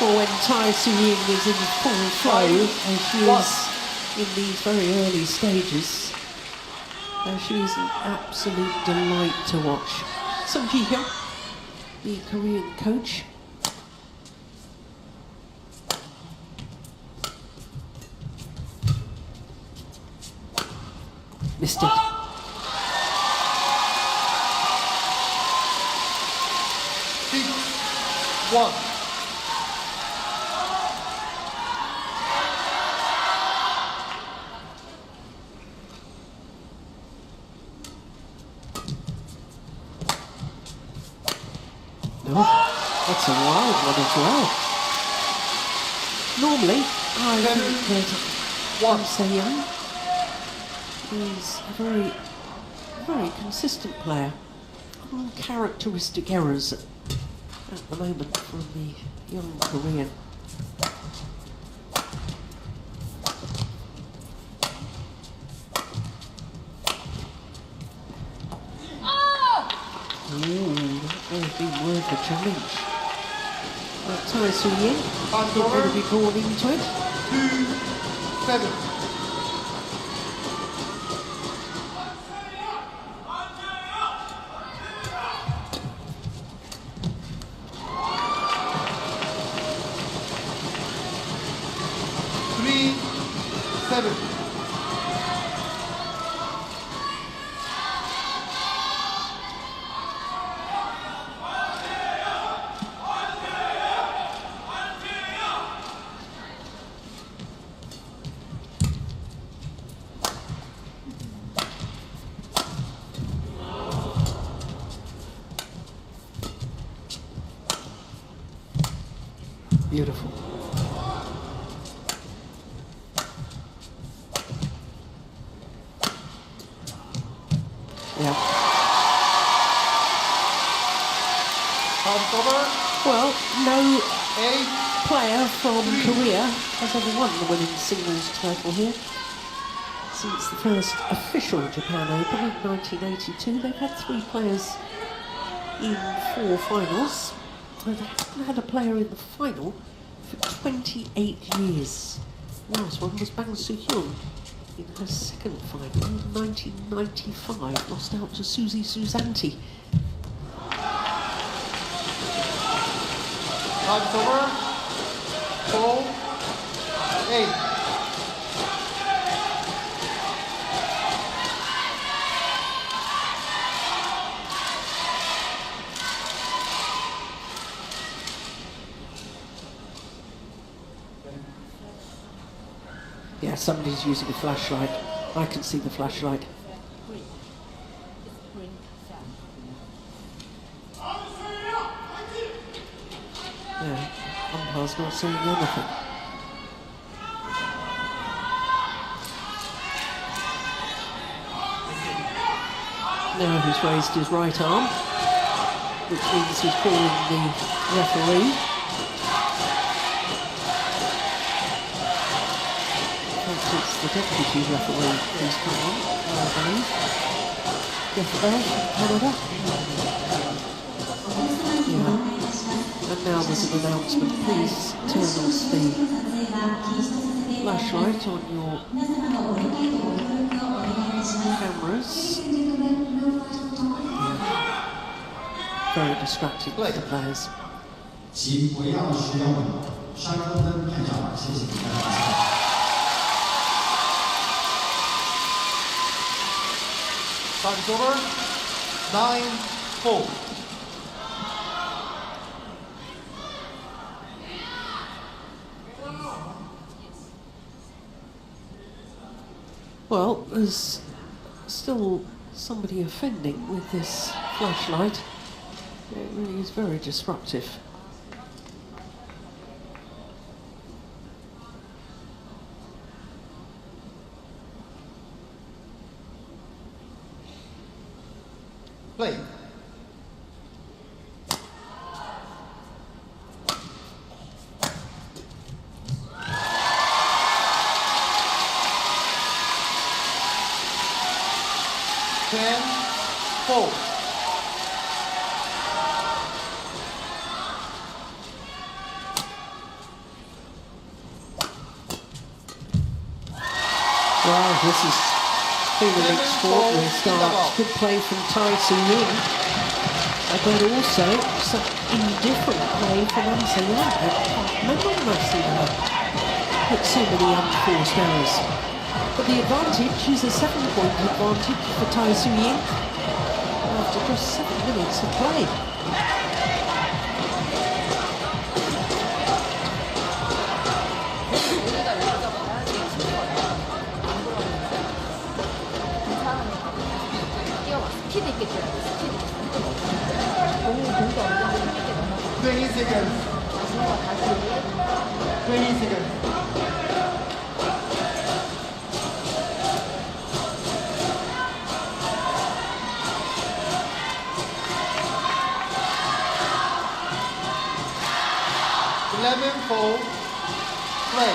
When Tai Su-ying is in full flow, as she is in these very early stages, she is an absolute delight to watch. Sung Ji-hyun, the Korean coach. Missed it. One. That's a wild one as well. Normally, I think that Ansei Young is a very consistent player. Uncharacteristic errors at the moment from the young Korean. Ooh, that may have been worth a challenge. Tai Su-ying not going to be drawn into it. 2-7. Beautiful. Yeah. Well, no player from Korea has ever won the women's singles title here. Since the first official Japan Open in 1982, they've had 3 players in 4 finals. They haven't had a player in the final for 28 years. The last one was Bang Soo-hyun in her second final in 1995, lost out to Susie Susanti. Time's over. 4-8. Yeah, somebody's using a flashlight. I can see the flashlight. umpire's not saying anything. Now he's raised his right arm, which means he's calling the referee. In fact, it's the deputy referee who's come on, I believe. Jeff Bell from Canada. Yeah. And now there's an announcement. Please turn off the flashlight on your cameras. Very distracting for the players. 请围绕使用闪光灯拍照，谢谢大家。 Time's over. 9-4. Well, there's still somebody offending with this flashlight. It really is very disruptive. Play. Ten, 4. Wow, this is been an extraordinary start. Good play from Tai Su-ying, but also some indifferent play from An Se-young. I can't remember when I've seen her hit so many unforced errors. But the advantage is a 7-point advantage for Tai Su-ying after just 7 minutes of play. Seconds. 20 seconds. Play.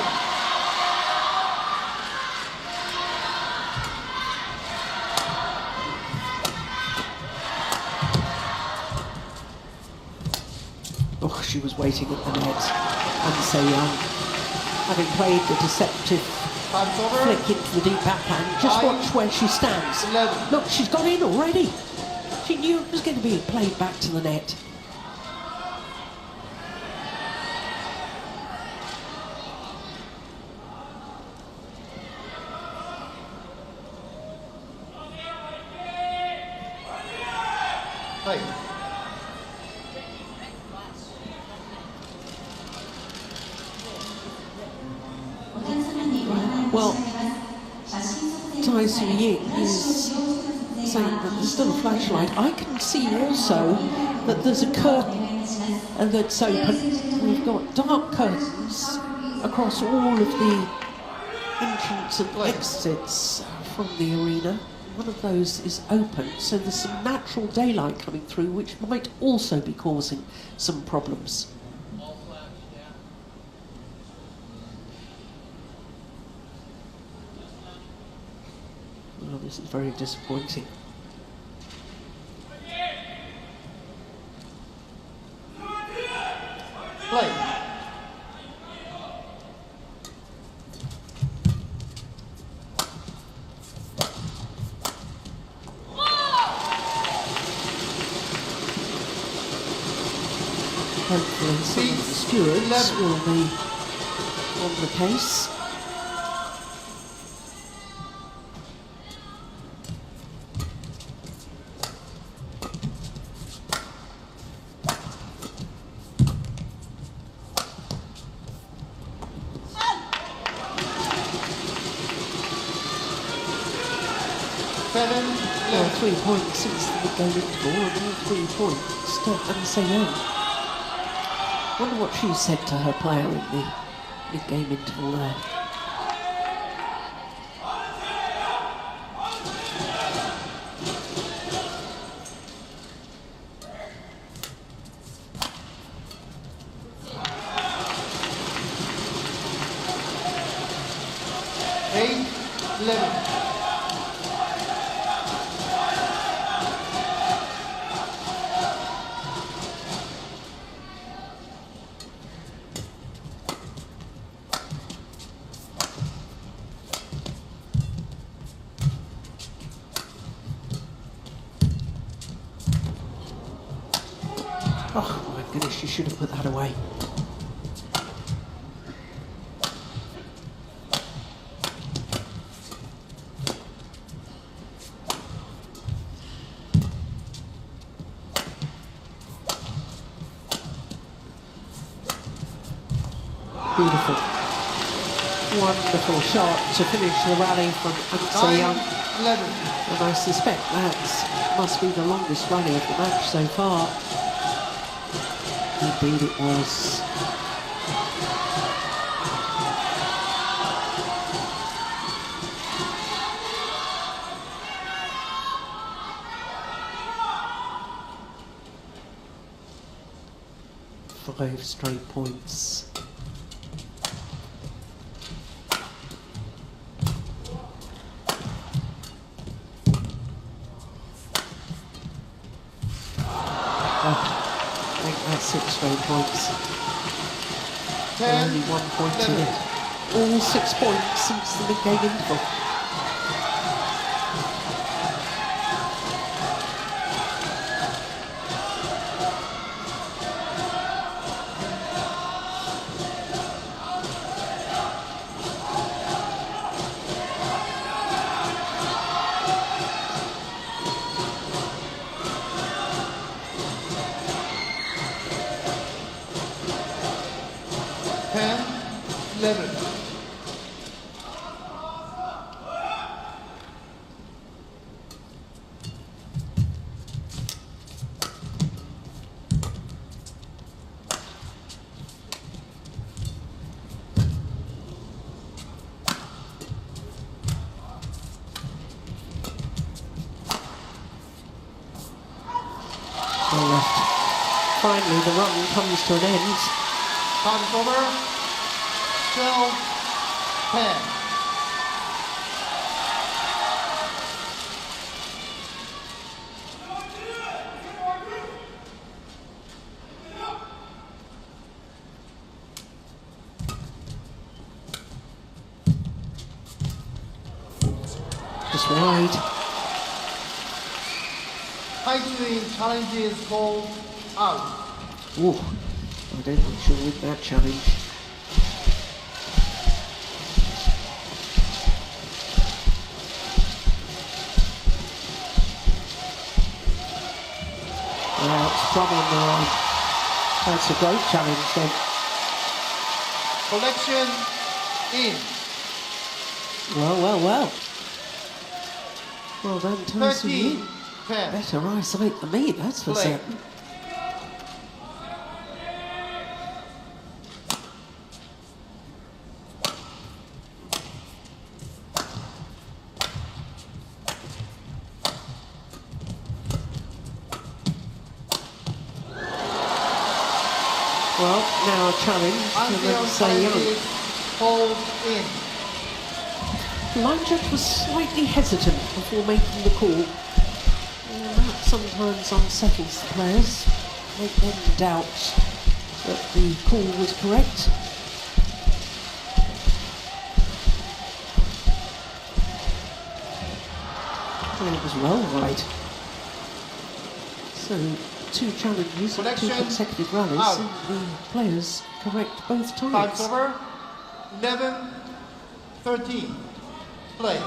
Oh, she was waiting at the net. An Se-young, having played the deceptive flick into the deep backhand, just watch where she stands. 11. Look, she's got in already. She knew it was going to be played back to the net. Play. Well, Tai Su-ying is saying that there's still a flashlight. I can see also that there's a curtain that's open. We've got dark curtains across all of the entrance and exits from the arena. One of those is open, so there's some natural daylight coming through, which might also be causing some problems. Well, this is very disappointing. Play. Hopefully some of the stewards will be on the case. There are 3 points since the mid-game interval, and all 3 points to An Se-young. Wonder what she said to her player in the mid-game interval there. Oh my goodness, you should have put that away. Beautiful. Wonderful shot to finish the rally from Ante Young. 11. And I suspect that must be the longest rally of the match so far. Indeed it was. Five straight points. I think that's 6 straight points. 10. Only 1 point in it. All 6 points since the mid-game interval. Finally, the run comes to an end. Time's over. 12, 10. Just wide. High swing challenge is called out. Ooh, I don't think she'll win that challenge. Well, it's trouble on the line. That's a great challenge then. Collection in. Well. Well done, Tyson. 13, 10. Better eyesight than me, that's for Play. certain. Well, now a challenge Until to say challenge is hold in. Line was slightly hesitant before making the call. That sometimes unsettles the players, make them doubt that the call was correct. And it was well wide. So 2 challenges and 2 Collection consecutive rallies, out. and the players correct both times. Time's over. 11, 13. Play.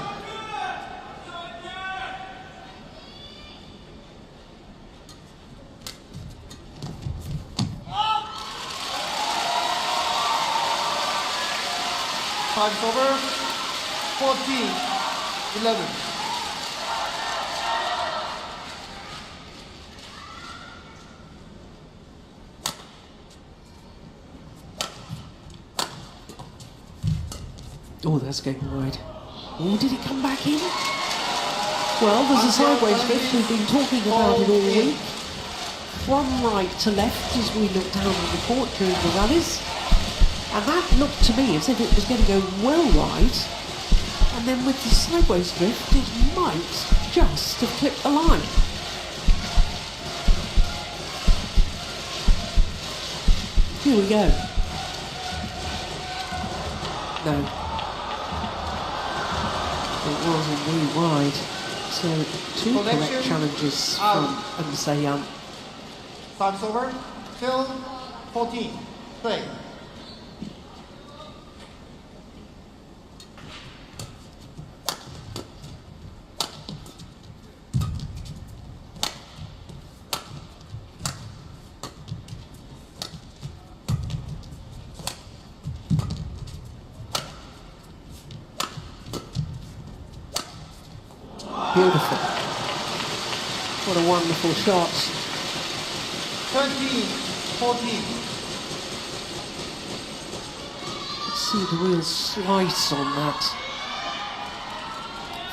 Time's over. 14, 11. Oh, that's going wide. Oh, did it come back in? Well, there's a sideways drift. We've been talking about it all week. From right to left as we looked down on the court during the rallies. And that looked to me as if it was going to go well wide. And then with the sideways drift, it might just have clipped the line. Here we go. No. It was indeed wide. So two correct challenges from Young. Time's over. Fill 14. Play. Beautiful. What a wonderful shot. 13, 14. See the real slice on that.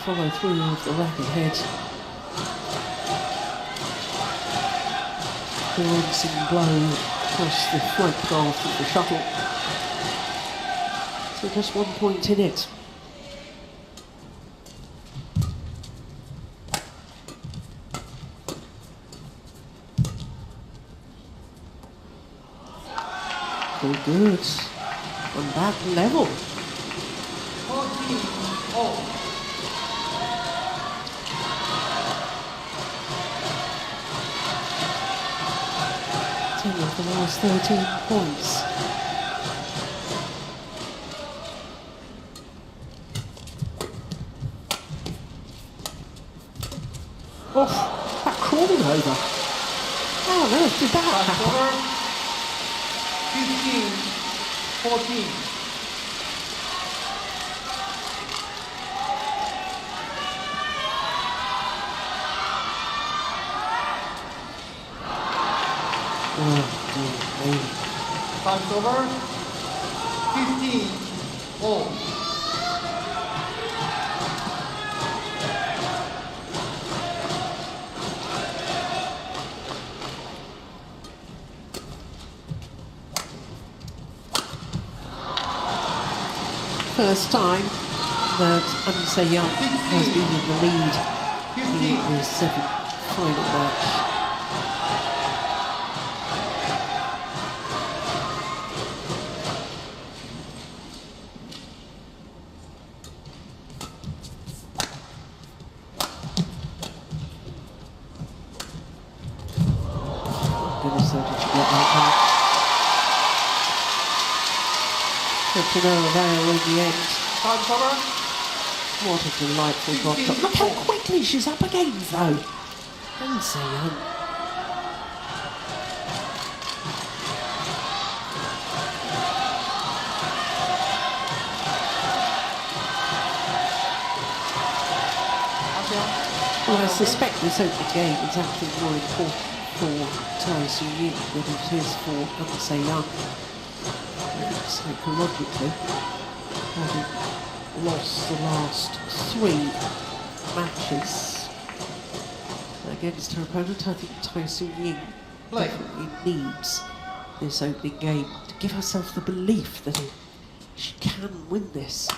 Follow through of the racket head. Glancing blow across the flight path of the shuttle. So just 1 point in it. Very good. On that level. 14, oh. For the last 13 points. Oh, that crawled over. How on earth did that happen? 15, 14. Oh, dear me. Time's over. 15, all. First time that Young has been in the lead in his semi-final match. Goodness, how did you get that back? To no avail in the end. Time's over. What a delightful drop shot. Look how quickly she's up again though. Young. Well, I suspect this opening game is actually more important for Tai Su-Ying than it is for Young. Psychologically, having lost the last 3 matches against her opponent, I think Tai Su-Ying definitely needs this opening game to give herself the belief that she can win this.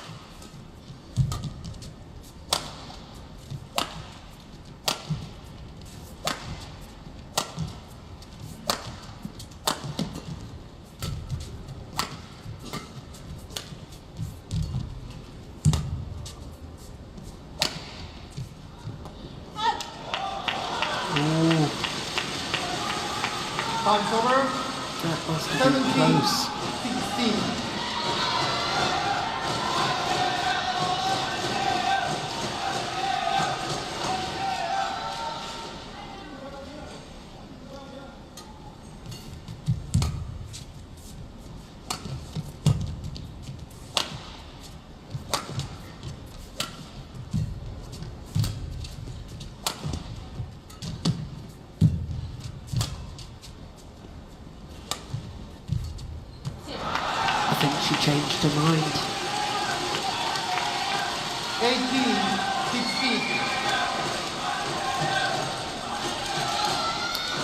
Time's over. That must have been close. 16. 18-16.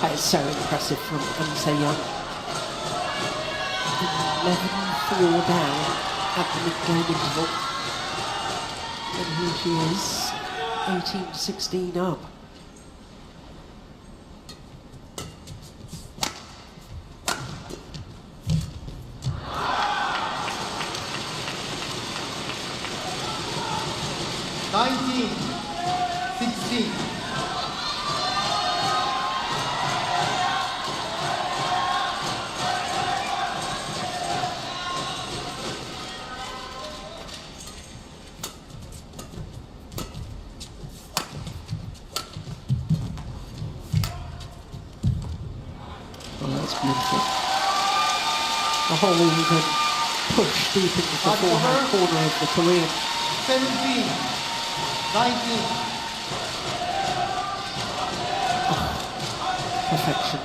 That is so impressive from Young. 11-4 down at the mid-game interval. And here she is, 18-16 up. Oh, that's beautiful. The whole even push deep into the forehand corner of the Korean. 17-19. Perfection.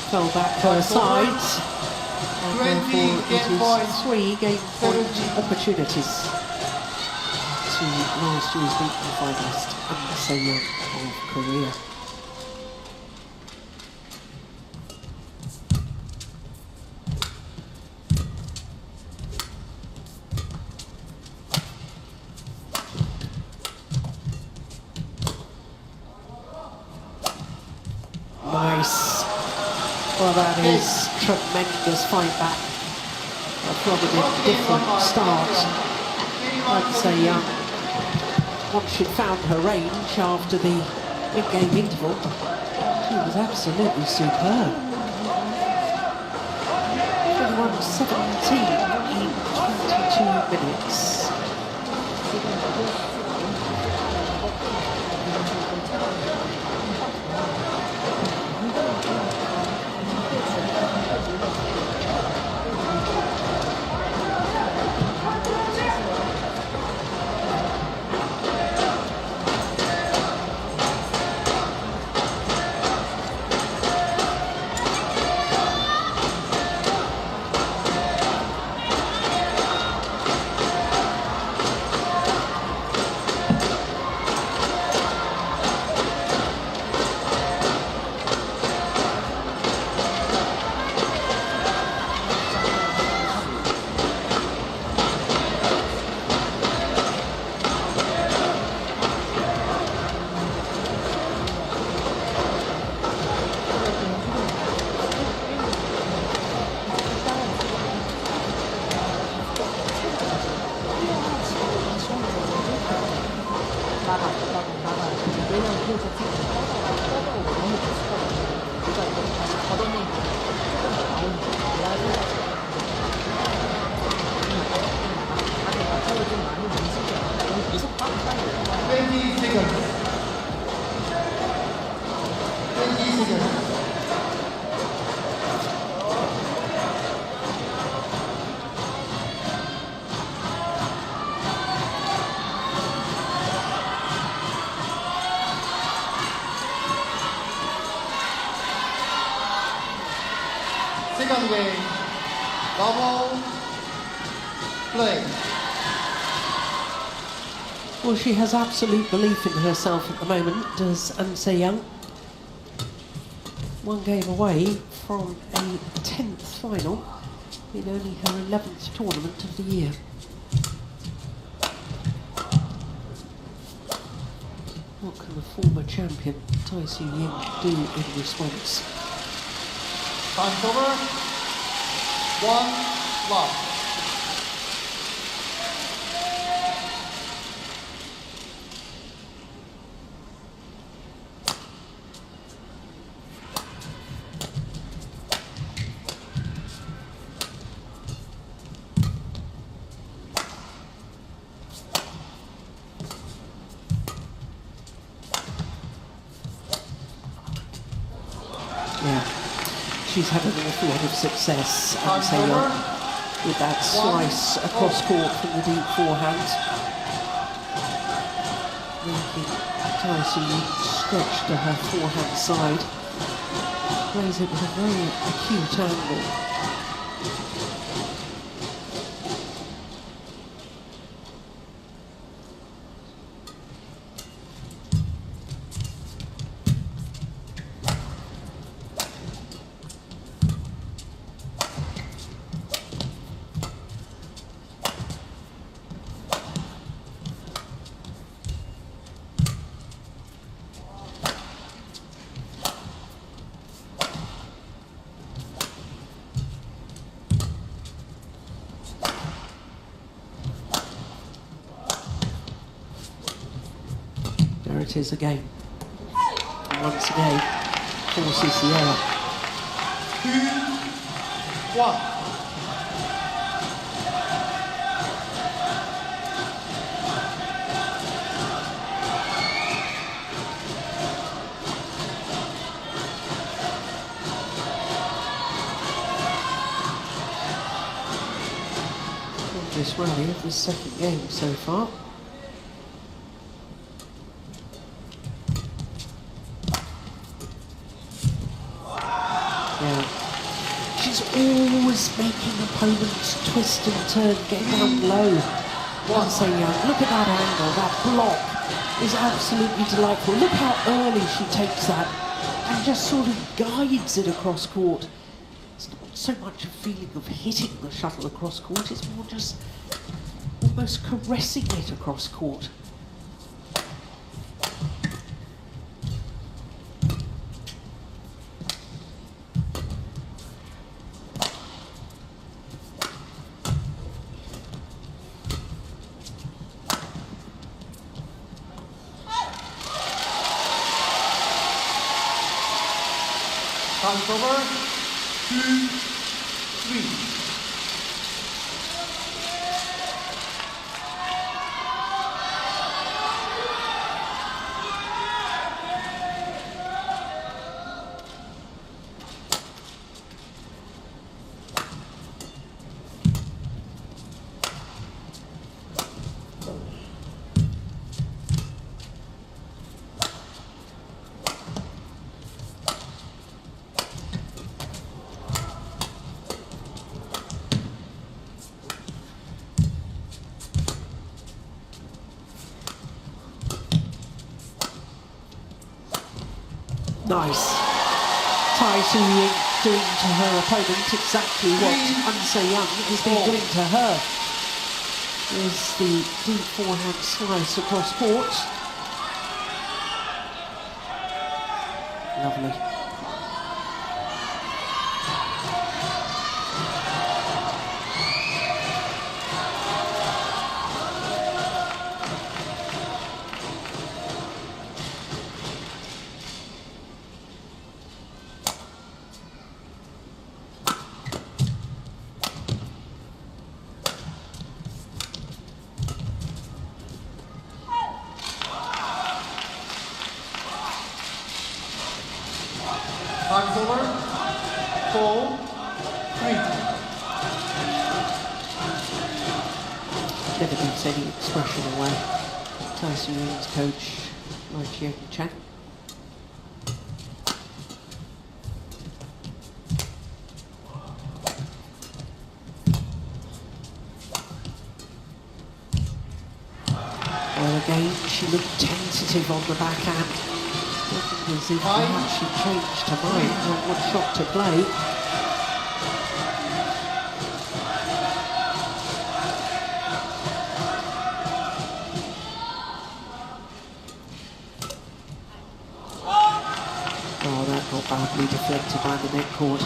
Fell back to her sides. And therefore it is 3 game point opportunities to last year's beaten finalist and Young of Korea. Nice. Well, that is tremendous fight back from a different start. I'd say once she'd found her range after the mid-game interval, she was absolutely superb. 21-17 in 22 minutes. Second game, double play. Well, she has absolute belief in herself at the moment, does Young. 1 game away from a 10th final in only her 11th tournament of the year. What can the former champion Tai Su Yin do in response? Time's over. 1 love. Yeah, she's had an awful lot of success, Young, with that slice across court from the deep forehand. making Tyson stretch to her forehand side. Plays it with a very acute angle. There it is again. And once again, forces the error. 2-1. This rally of the second game so far. Yeah. She's always making opponents twist and turn, getting down low. Once Young, look at that angle, that block is absolutely delightful. Look how early she takes that and just sort of guides it across court. It's not so much a feeling of hitting the shuttle across court, it's more just almost caressing it across court. Time's over. 2-3. Nice. Tai Su-ying doing to her opponent exactly what An Young has been doing to her. Is the deep forehand slice across court. Lovely. Time's over. 4-3. Never gives any expression away. Tai Su-ying's coach, Lai Chien. Well, again, she looked tentative on the backhand. Looking as if perhaps she changed her mind on what shot to play. Oh, that got badly deflected by the net cord.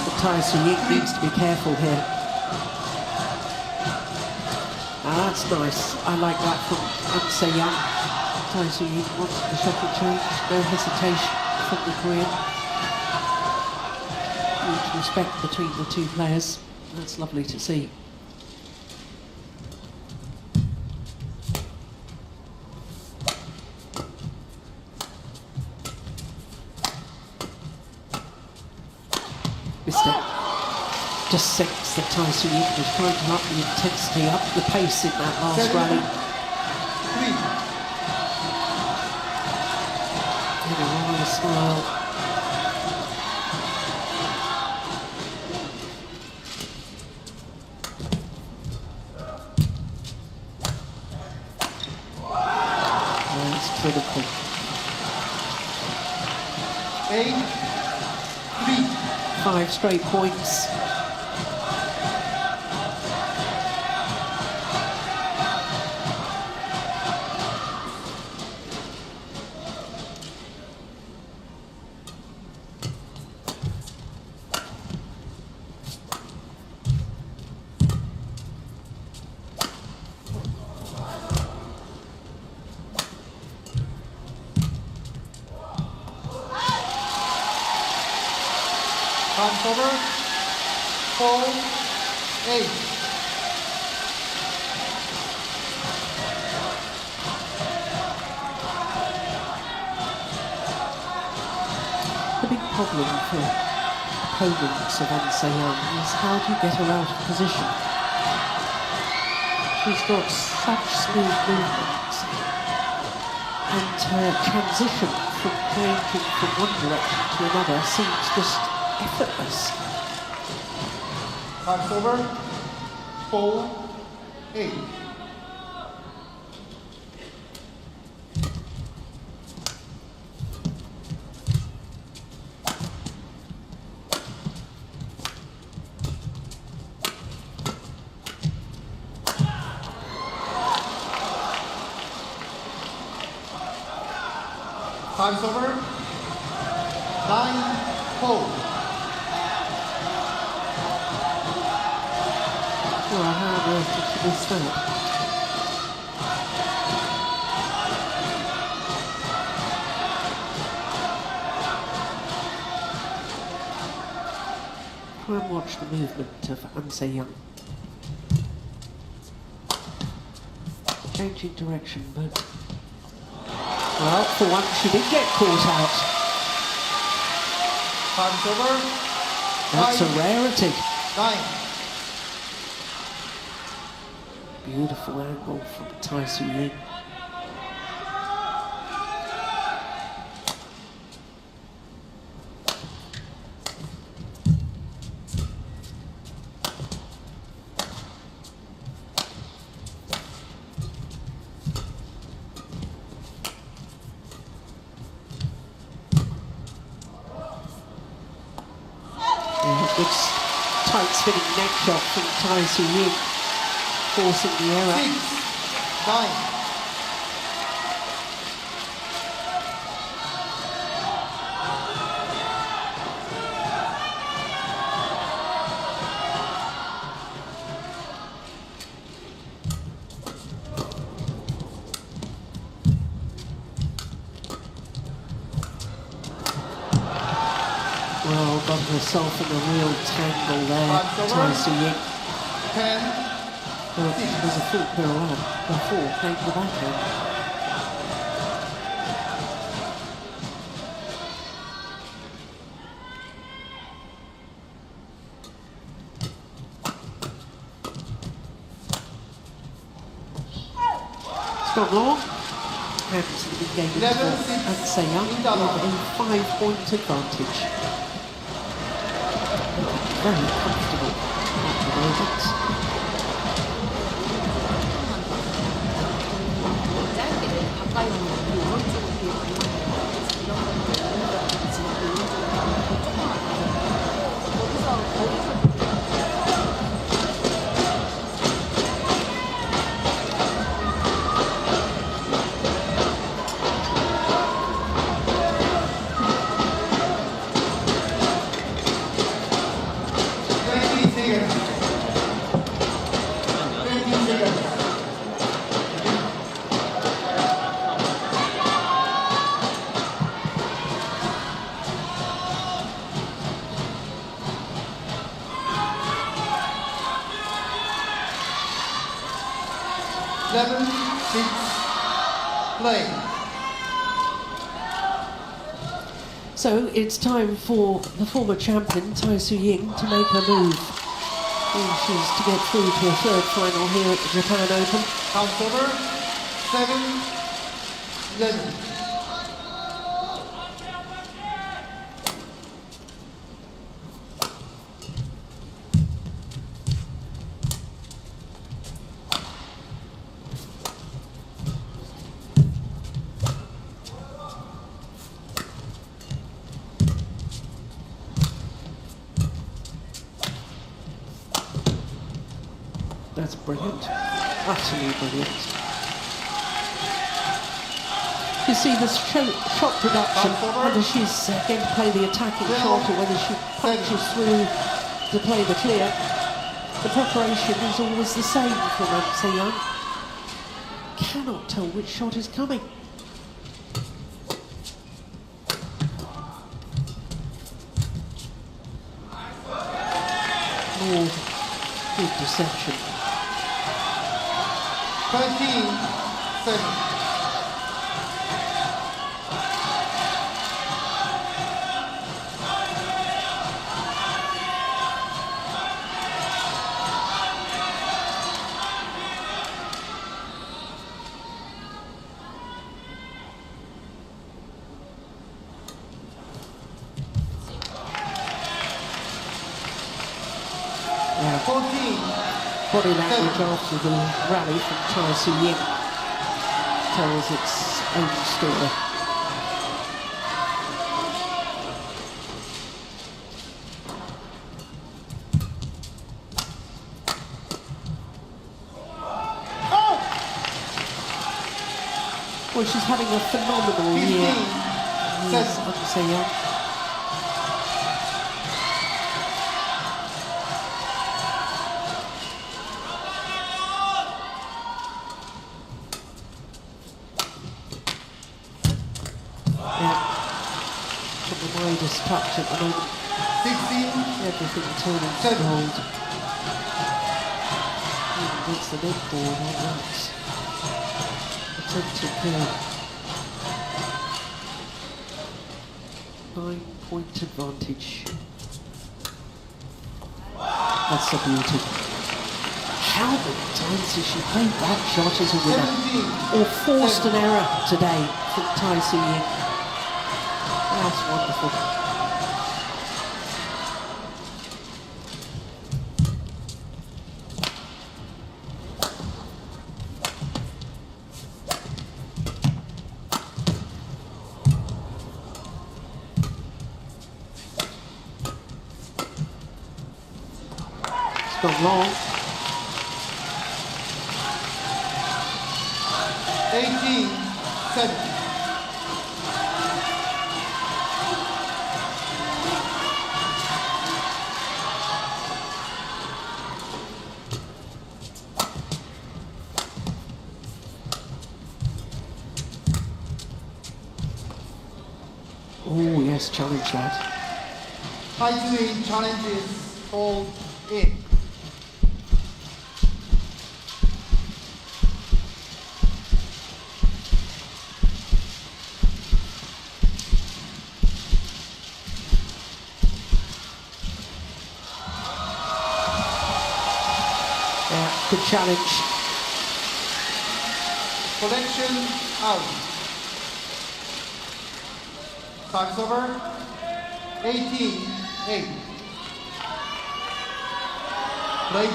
But Tai Su-ying needs to be careful here. Ah, that's nice. I like that from An Young. Tai Su-ying wants the shuttle change, no hesitation from the Korean. Huge respect between the two players. That's lovely to see. Missed it. Just sense that Tai Su-ying was trying to up the intensity, up the pace in that last rally. 3. Well, it's critical. 8-3. 5 straight points. Time's over. 4-8. The big problem for opponents of An-Se-Young is how do you get her out of position? She's got such smooth movements, and her transition from changing from one direction to another seems just effortless. Time's over. 4-8. Time's over. 9-4. Well, how on earth did she miss that? Try and watch the movement of An-Se-Young. Changing direction, but... Well, for once she did get caught out. Time's over. That's a rarity. 9. Beautiful angle from Tai Tzu-Ying. Good tight spinning neck shot from Tai Tzu-Ying, forcing the error. 6-9. Well, got herself in a real tangle there, Tai Tzu-Ying. 10. Well, there's a full pirouette before playing the backhand. It's not long. And the game for An-Se-Young with a 5-point advantage. Very comfortable at the moment. Play. So it's time for the former champion, Tai Tzu-Ying, to make her move. And she's to get through to a third final here at the Japan Open. Count over. 7-11. That's brilliant. Utterly brilliant. You see the shot production, whether she's going to play the attacking shot or whether she punches through to play the clear, the preparation is always the same for Nancy Young. Cannot tell which shot is coming. More good deception. 13-7. Body language after the rally from Tai Su Ying tells its own story. Well, she's having a phenomenal year. Yes, I can say yeah. Widest touch at the moment. 16. Everything turning to gold. Even against the net board on that attempted there. 9-point advantage. That's the beauty. How many times has she played that shot as a winner? Or forced an error today from Tai Su Ying? That's wonderful. It's gone long. 18-7. Oh yes, challenge that. High swing challenges hold in. Yeah, good challenge. Collection out. Service over. 18-8. Play.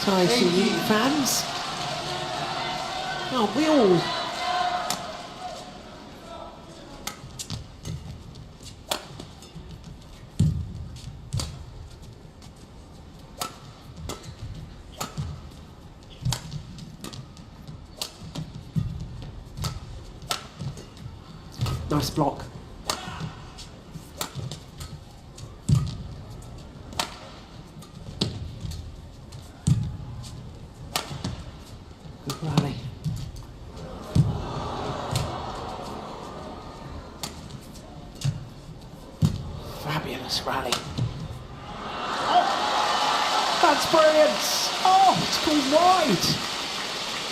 Tai Su Ying fans. Oh, we all. Nice block. Good rally. Fabulous rally. Oh, that's brilliant. Oh, it's gone wide.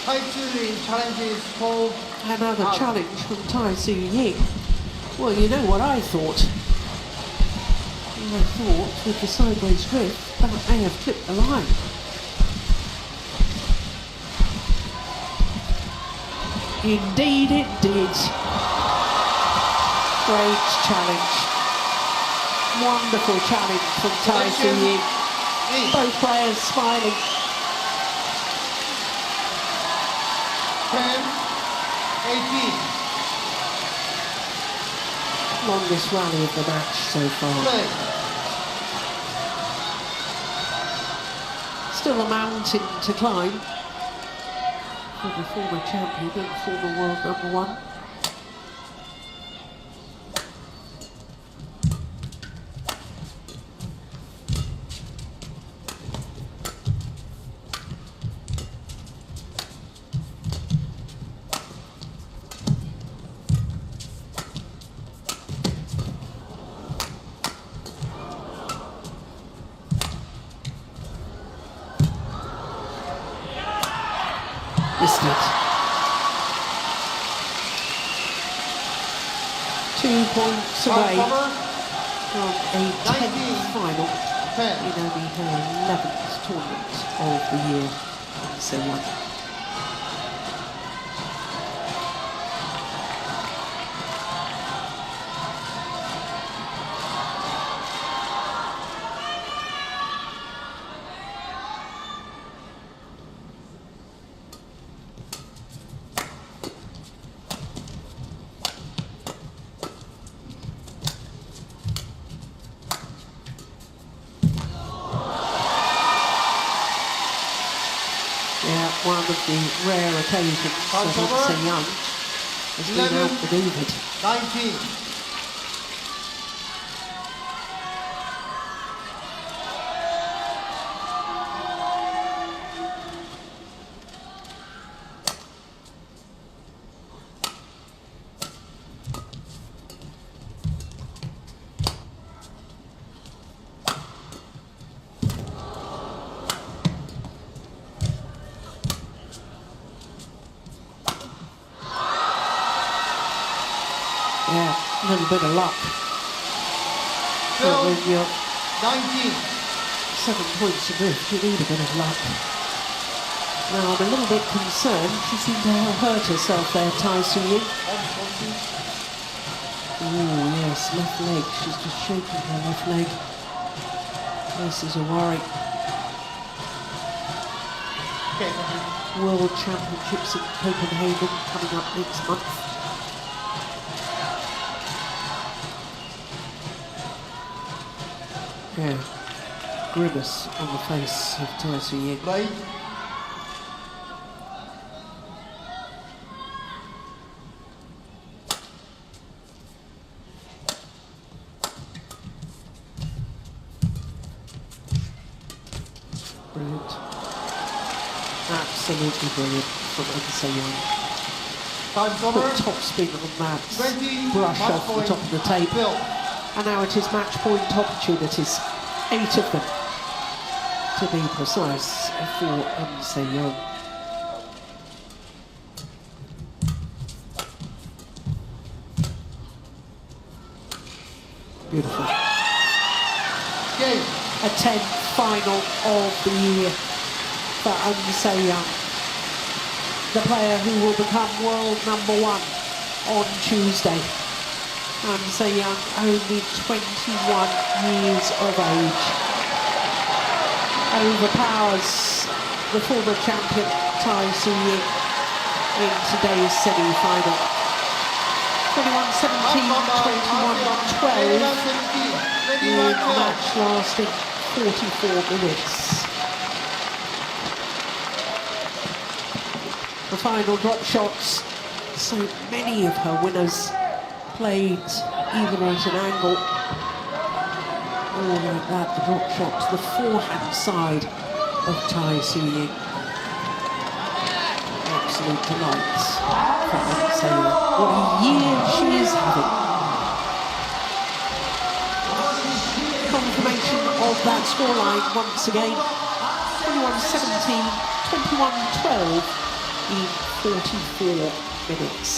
High swing challenges hold. Another out. challenge from Tai Su Ying. Well, you know what I thought. I thought with the sideways drift, that may have clipped the line. Indeed it did. Great challenge. Wonderful challenge from Tai Su Ying. Both players smiling. 10-18. Longest rally of the match so far. Play. Still a mountain to climb for the former champion and former world #1. Missed it. 2 points away from a 10th final in only her 11th tournament of the year. So young. Yeah, one of the rare occasions that So Young has been outmaneuvered. 19. Yeah, a little bit of luck. But when you're 19. 7 points adrift, you need a bit of luck. Now I'm a little bit concerned. She seemed to have hurt herself there, Tai Su-Ying. Oh yes, left leg. She's just shaking her left leg. This is a worry. World Championships in Copenhagen coming up next month. Yeah, grimace on the face of Tai Su-Ying. Play. Brilliant. Absolutely brilliant from So Young. Time's over. Put top spin on Mab's 20. brush Match off the point. top of the tape. Phil. And now it is match point opportunities. 8 of them, to be precise, for So Young. Beautiful. Game. A 10th final of the year for So Young. The player who will become world #1 on Tuesday. So Young, only 21 years of age. Overpowers the former champion Tai Su-Ying in today's semi-final. 21-17, 21-12 in a match lasting 44 minutes. The final drop shots, so many of her winners played either at an angle or like that, the drop shot to the forehand side of Tai Su-Ying. Absolute delight for So Young. What a year she is having. Confirmation of that scoreline once again. 21-17, 21-12 in 44 minutes.